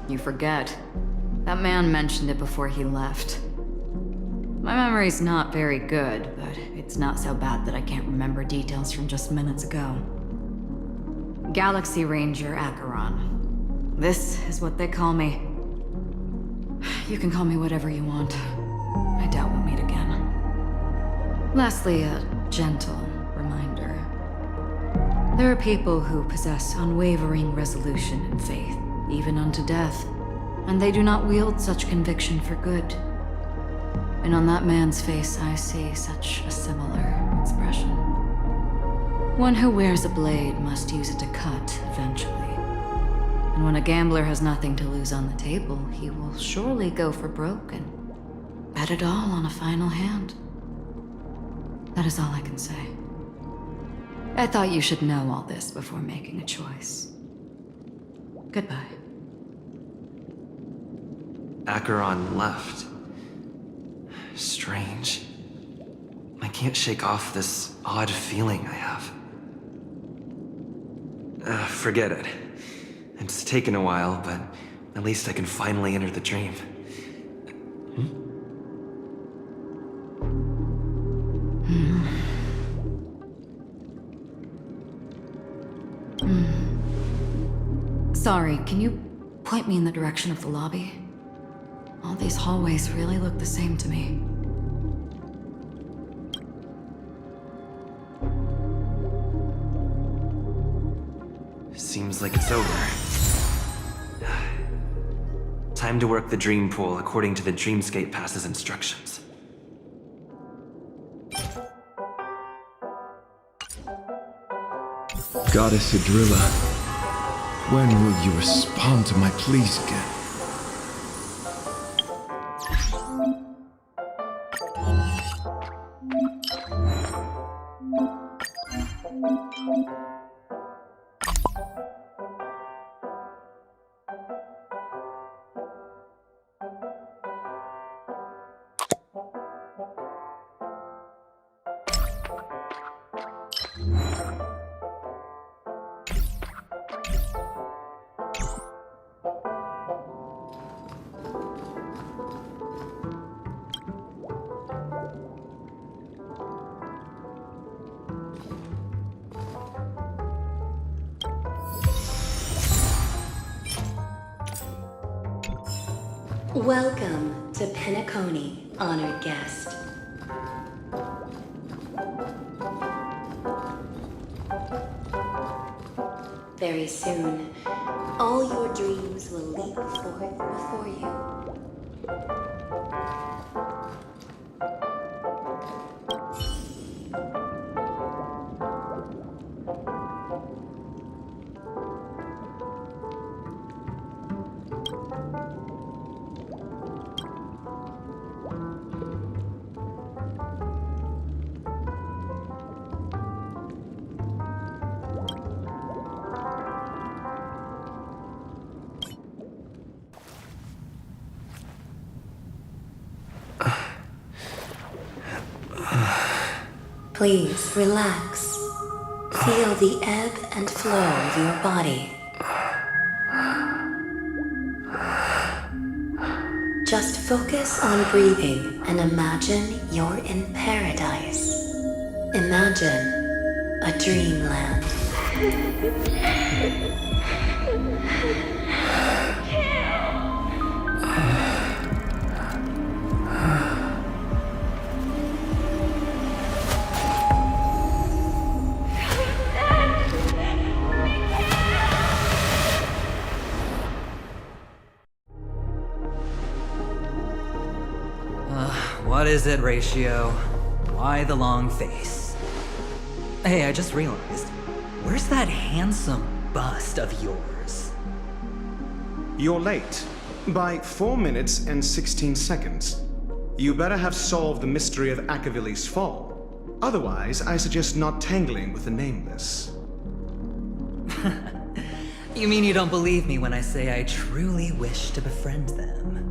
You forget. That man mentioned it before he left. My memory's not very good, but it's not so bad that I can't remember details from just minutes ago. Galaxy Ranger Acheron. This is what they call me. You can call me whatever you want. I doubt we'll meet again. Lastly, a gentle reminder. There are people who possess unwavering resolution and faith, even unto death, and they do not wield such conviction for good. And on that man's face I see such a similar expression. One who wears a blade must use it to cut eventually. And when a gambler has nothing to lose on the table, he will surely go for broke and bet it all on a final hand. That is all I can say. I thought you should know all this before making a choice. Goodbye. Acheron left. Strange. I can't shake off this odd feeling I have. Forget it. It's taken a while, but at least I can finally enter the dream. Sorry, can you point me in the direction of the lobby? All these hallways really look the same to me. Seems like it's over. Time to work the dream pool according to the Dreamscape Pass's instructions. Goddess Adrilla, when will you respond to my pleas again? Welcome to Penacony, honored guest. Very soon, all your dreams will leap forth before you. Please relax. Feel the ebb and flow of your body. Just focus on breathing and imagine you're in paradise. Imagine a dreamland. What is it, Ratio? Why the long face? Hey, I just realized, where's that handsome bust of yours? You're late. By 4 minutes and 16 seconds. You better have solved the mystery of Akavili's fall. Otherwise, I suggest not tangling with the nameless. You mean you don't believe me when I say I truly wish to befriend them?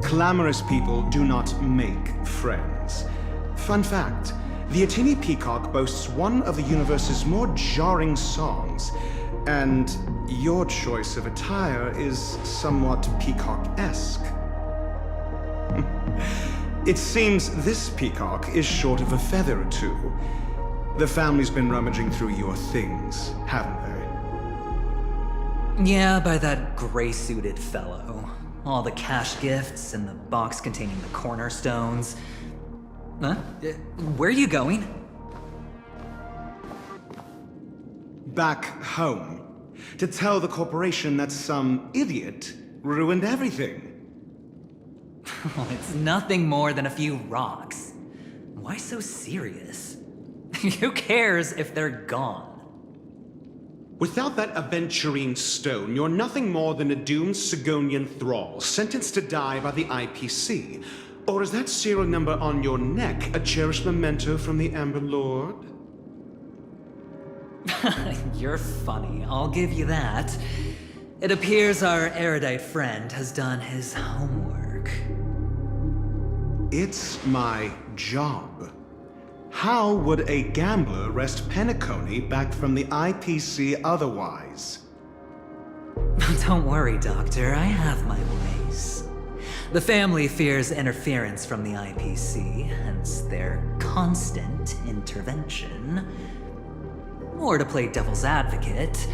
Clamorous people do not make friends. Fun fact, the Atini Peacock boasts one of the universe's more jarring songs, and your choice of attire is somewhat peacock-esque. It seems this peacock is short of a feather or two. The family's been rummaging through your things, haven't they? Yeah, by that gray-suited fellow. All the cash gifts and the box containing the cornerstones. Huh? Where are you going? Back home. To tell the corporation that some idiot ruined everything. Well, it's nothing more than a few rocks. Why so serious? Who cares if they're gone? Without that aventurine stone, you're nothing more than a doomed Sigonian thrall, sentenced to die by the IPC. Or is that serial number on your neck a cherished memento from the Amber Lord? You're funny, I'll give you that. It appears our erudite friend has done his homework. It's my job. How would a gambler wrest Penacony back from the IPC otherwise? Don't worry, Doctor. I have my ways. The family fears interference from the IPC, hence their constant intervention. Or to play devil's advocate,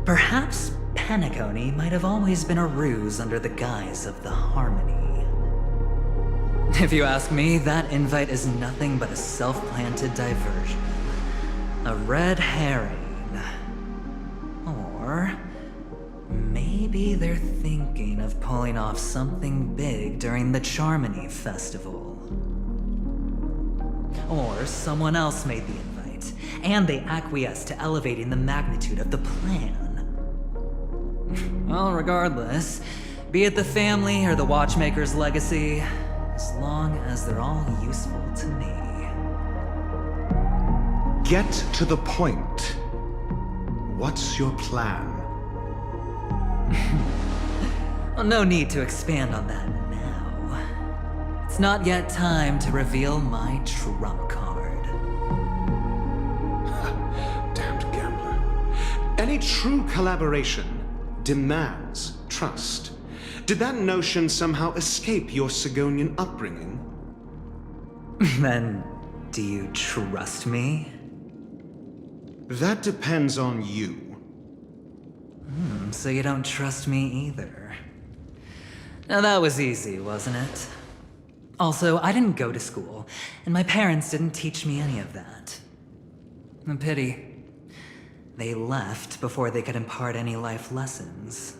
perhaps Penacony might have always been a ruse under the guise of the Harmony. If you ask me, that invite is nothing but a self-planted diversion. A red herring. Or maybe they're thinking of pulling off something big during the Charmony Festival. Or someone else made the invite, and they acquiesced to elevating the magnitude of the plan. Well, regardless, be it the family or the Watchmaker's legacy, as long as they're all useful to me. Get to the point. What's your plan? Well, no need to expand on that now. It's not yet time to reveal my trump card. Damned gambler. Any true collaboration demands trust. Did that notion somehow escape your Sigonian upbringing? Then, do you trust me? That depends on you. So you don't trust me either. Now that was easy, wasn't it? Also, I didn't go to school, and my parents didn't teach me any of that. A pity. They left before they could impart any life lessons.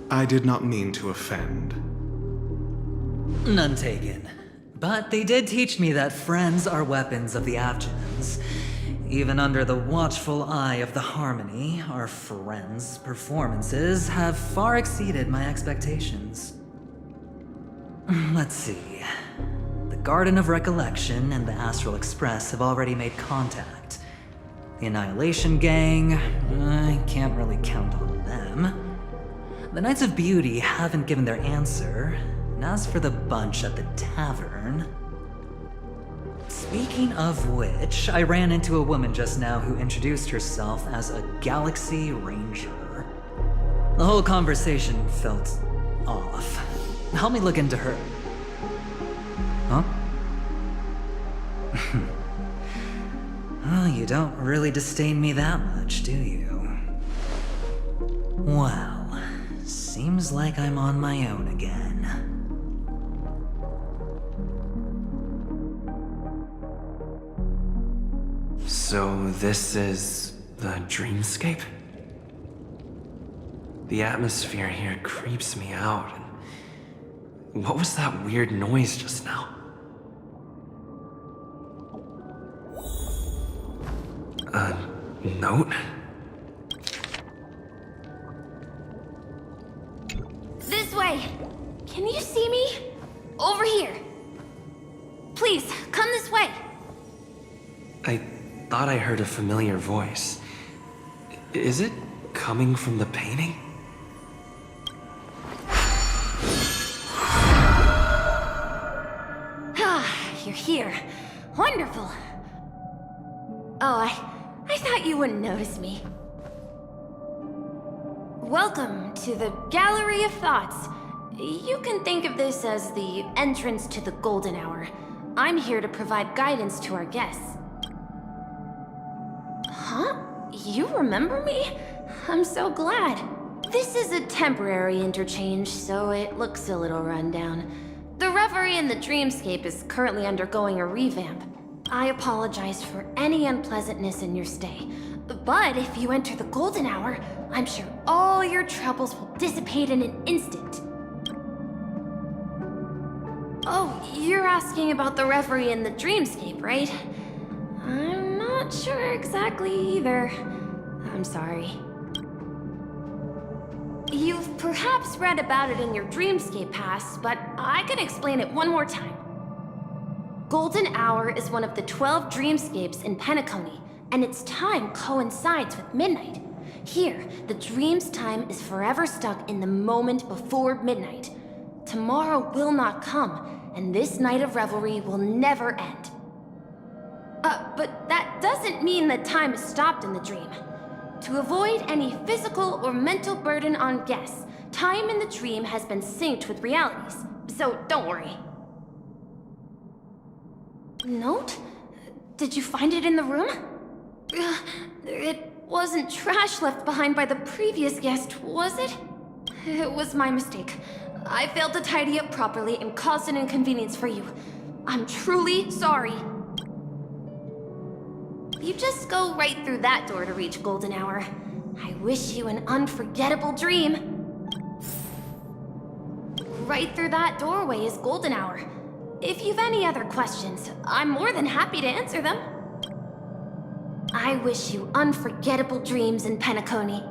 I did not mean to offend. None taken. But they did teach me that friends are weapons of the Abgens. Even under the watchful eye of the Harmony, our friends' performances have far exceeded my expectations. Let's see. The Garden of Recollection and the Astral Express have already made contact. The Annihilation Gang, I can't really count on them. The Knights of Beauty haven't given their answer. And as for the bunch at the tavern... Speaking of which, I ran into a woman just now who introduced herself as a Galaxy Ranger. The whole conversation felt off. Help me look into her. Huh? Well, you don't really disdain me that much, do you? Well, seems like I'm on my own again. So this is the dreamscape? The atmosphere here creeps me out. What was that weird noise just now? A note? This way! Can you see me? Over here! Please, come this way! I thought I heard a familiar voice. Is it coming from the painting? You're here. Wonderful. Oh, I thought you wouldn't notice me. Welcome to the Gallery of Thoughts. You can think of this as the entrance to the Golden Hour. I'm here to provide guidance to our guests. Huh? You remember me? I'm so glad. This is a temporary interchange, so it looks a little rundown. The Reverie in the Dreamscape is currently undergoing a revamp. I apologize for any unpleasantness in your stay. But if you enter the Golden Hour, I'm sure all your troubles will dissipate in an instant. Oh, you're asking about the Reverie in the Dreamscape, right? I'm not sure exactly either. I'm sorry. You've perhaps read about it in your Dreamscape past, but I can explain it one more time. Golden Hour is one of the 12 dreamscapes in Penacony, and its time coincides with midnight. Here, the dream's time is forever stuck in the moment before midnight. Tomorrow will not come, and this night of revelry will never end. But that doesn't mean that time is stopped in the dream. To avoid any physical or mental burden on guests, time in the dream has been synced with realities, so don't worry. Note? Did you find it in the room? It wasn't trash left behind by the previous guest, was it? It was my mistake. I failed to tidy up properly and caused an inconvenience for you. I'm truly sorry. You just go right through that door to reach Golden Hour. I wish you an unforgettable dream. Right through that doorway is Golden Hour. If you've any other questions, I'm more than happy to answer them. I wish you unforgettable dreams in Penacony.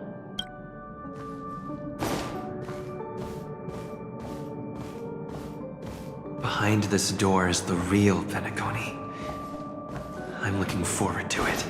Behind this door is the real Penacony. I'm looking forward to it.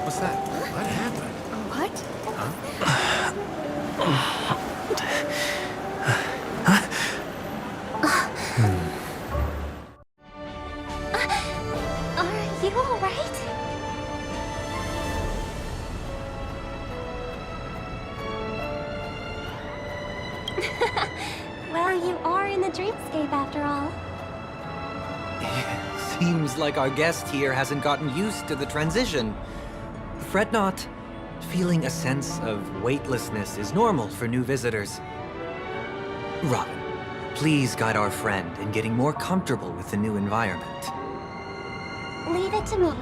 What's that? What happened? What? Are you alright? Well, you are in the dreamscape after all. Seems like our guest here hasn't gotten used to the transition. Fret not. Feeling a sense of weightlessness is normal for new visitors. Robin, please guide our friend in getting more comfortable with the new environment. Leave it to me.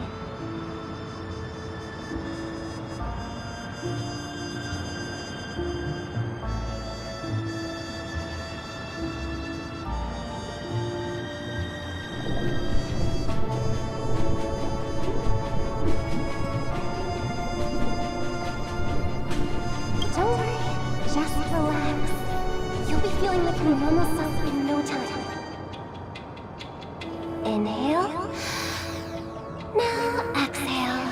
Don't worry, just relax. You'll be feeling like your normal self in no time. Inhale. Now exhale.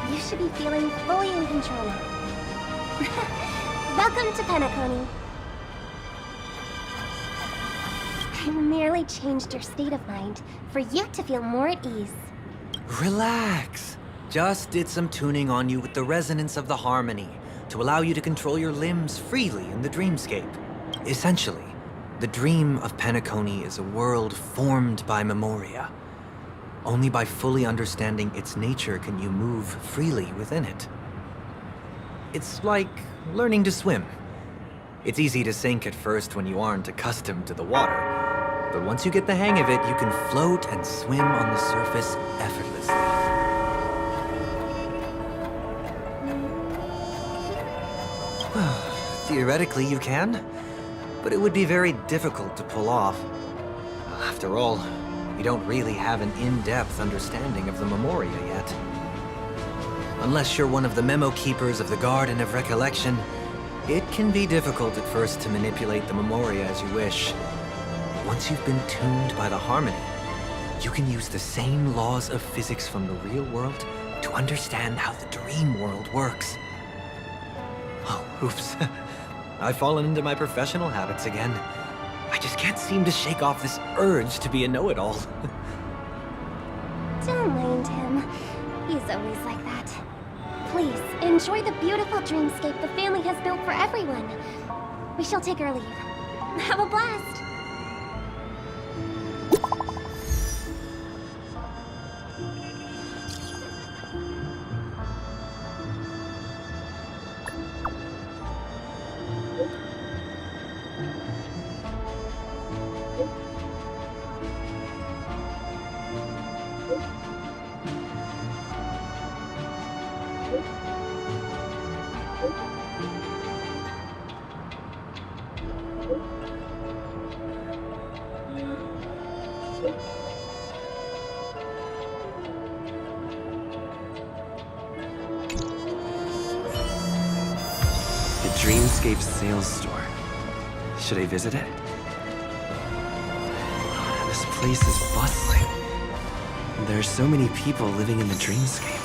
You should be feeling fully in control now. Welcome to Penacony. I merely changed your state of mind for you to feel more at ease. Relax. Just did some tuning on you with the resonance of the harmony to allow you to control your limbs freely in the dreamscape. Essentially, the dream of Penacony is a world formed by Memoria. Only by fully understanding its nature can you move freely within it. It's like learning to swim. It's easy to sink at first when you aren't accustomed to the water. But once you get the hang of it, you can float and swim on the surface effortlessly. Theoretically, you can, but it would be very difficult to pull off. After all, we don't really have an in-depth understanding of the Memoria yet. Unless you're one of the memo keepers of the Garden of Recollection, it can be difficult at first to manipulate the Memoria as you wish. Once you've been tuned by the harmony, you can use the same laws of physics from the real world to understand how the dream world works. Oh, oops. I've fallen into my professional habits again. I just can't seem to shake off this urge to be a know-it-all. Don't mind him. He's always like that. Please, enjoy the beautiful dreamscape the family has built for everyone. We shall take our leave. Have a blast! The Dreamscape sales store. Should I visit it? This place is bustling. There are so many people living in the Dreamscape.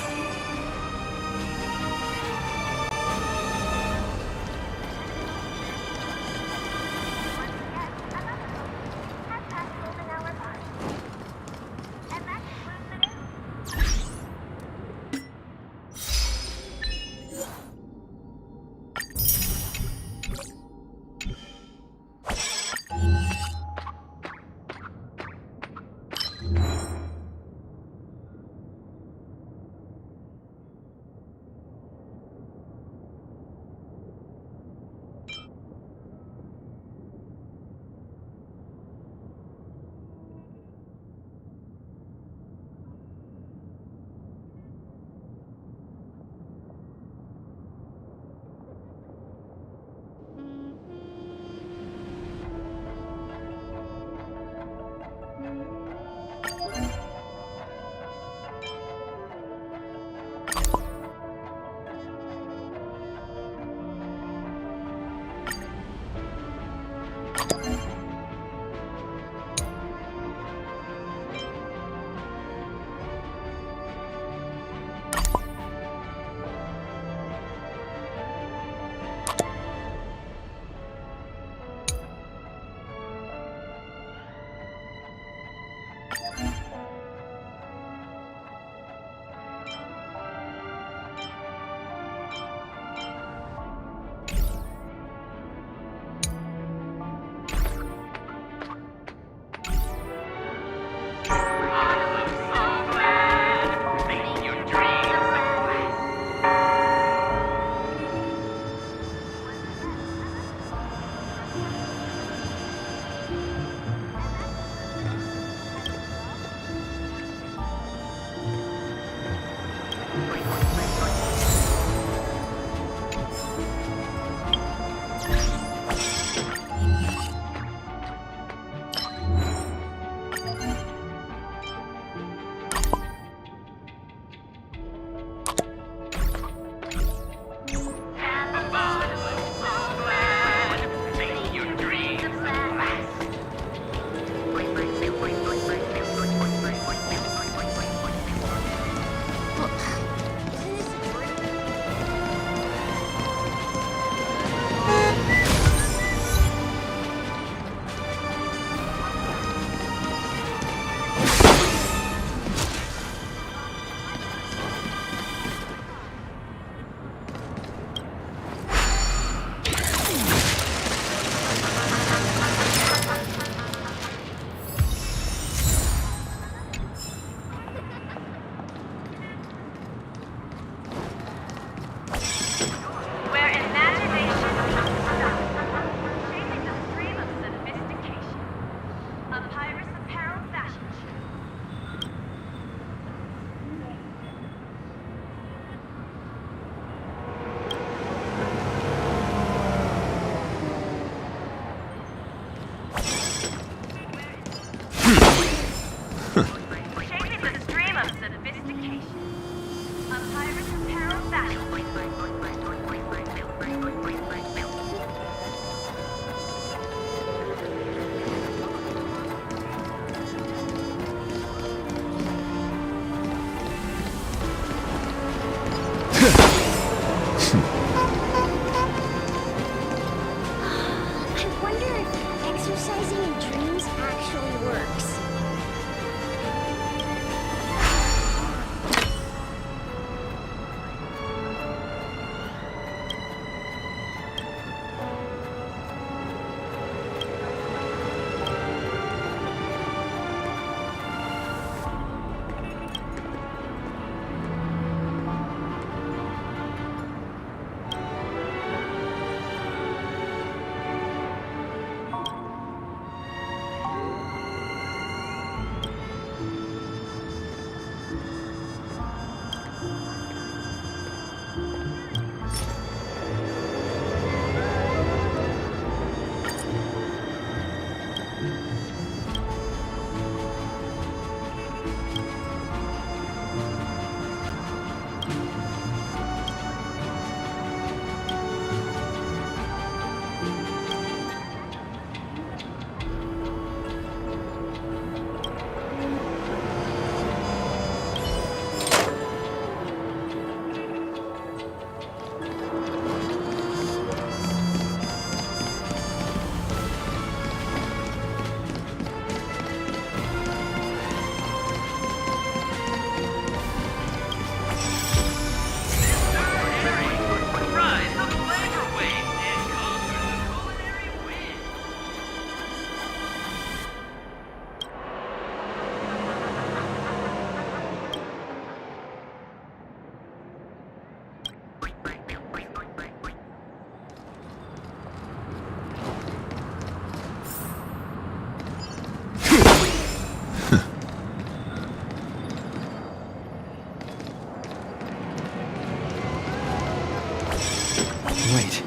Wait,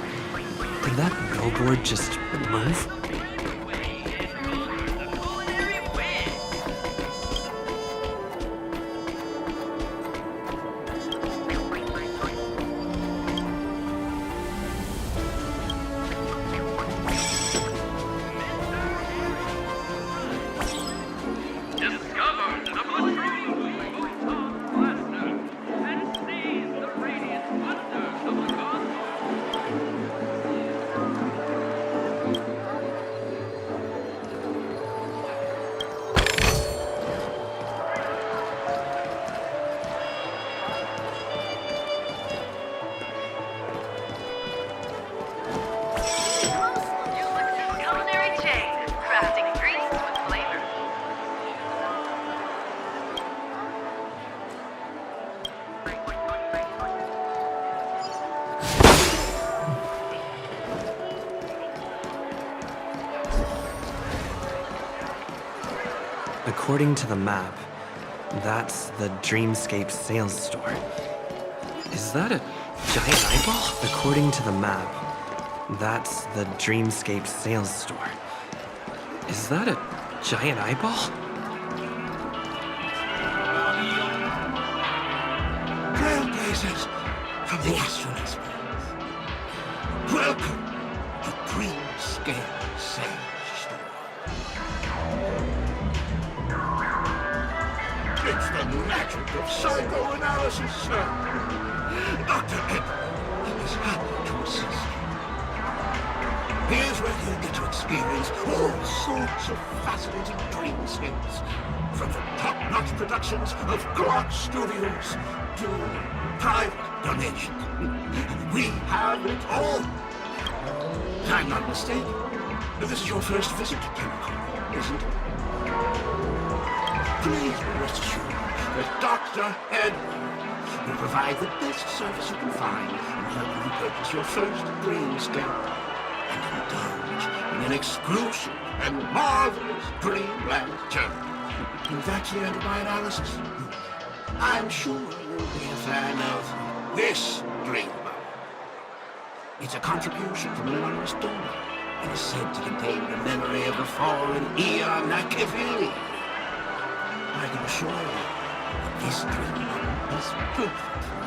did that billboard just move? Culinary chain, crafting ingredients with flavor. According to the map, that's the Dreamscape sales store. Is that a giant eyeball? According to the map, that's the Dreamscape sales store. Is that a giant eyeball? Trailblazers from the Astral Express. Welcome to Dreamscape Sales Store. It's the magic of psychoanalysis, sir. Dr. Ed is happy to assist you. Here's where you get to experience all sorts of fascinating dreamscapes. From the top-notch productions of Glock Studios to private donation. We have it all. If I'm not mistaken, this is your first visit to Chemical, isn't it? Please rest assured that Dr. Edwards will provide the best service you can find in helping you purchase your first dreamscape and indulge in an exclusive and marvelous dreamland journey. And that's the end of my analysis. I'm sure you'll be a fan of this dream bubble. It's a contribution from an anonymous donor and is said to contain the memory of the fallen Eon Nakivili. I can assure you that this dream bubble is perfect for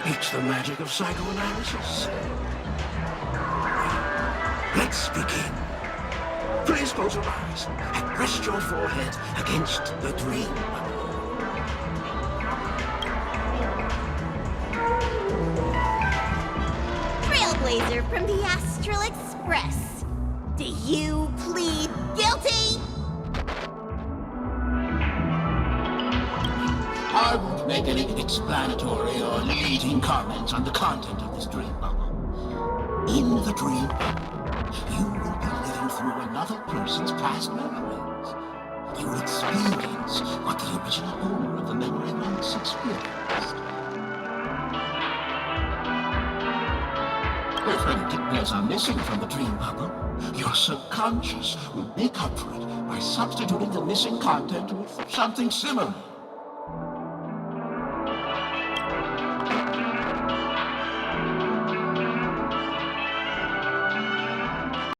you. It's the magic of psychoanalysis. Let's begin. Please close your eyes and rest your forehead against the dream bubble. Trailblazer from the Astral Express. Do you plead guilty? I won't make any explanatory or leading comments on the content of this dream bubble. In the dream bubble, you will be living through another person's past memories. You will experience what the original owner of the memory once experienced. If any details are missing from the dream bubble, your subconscious will make up for it by substituting the missing content with something similar.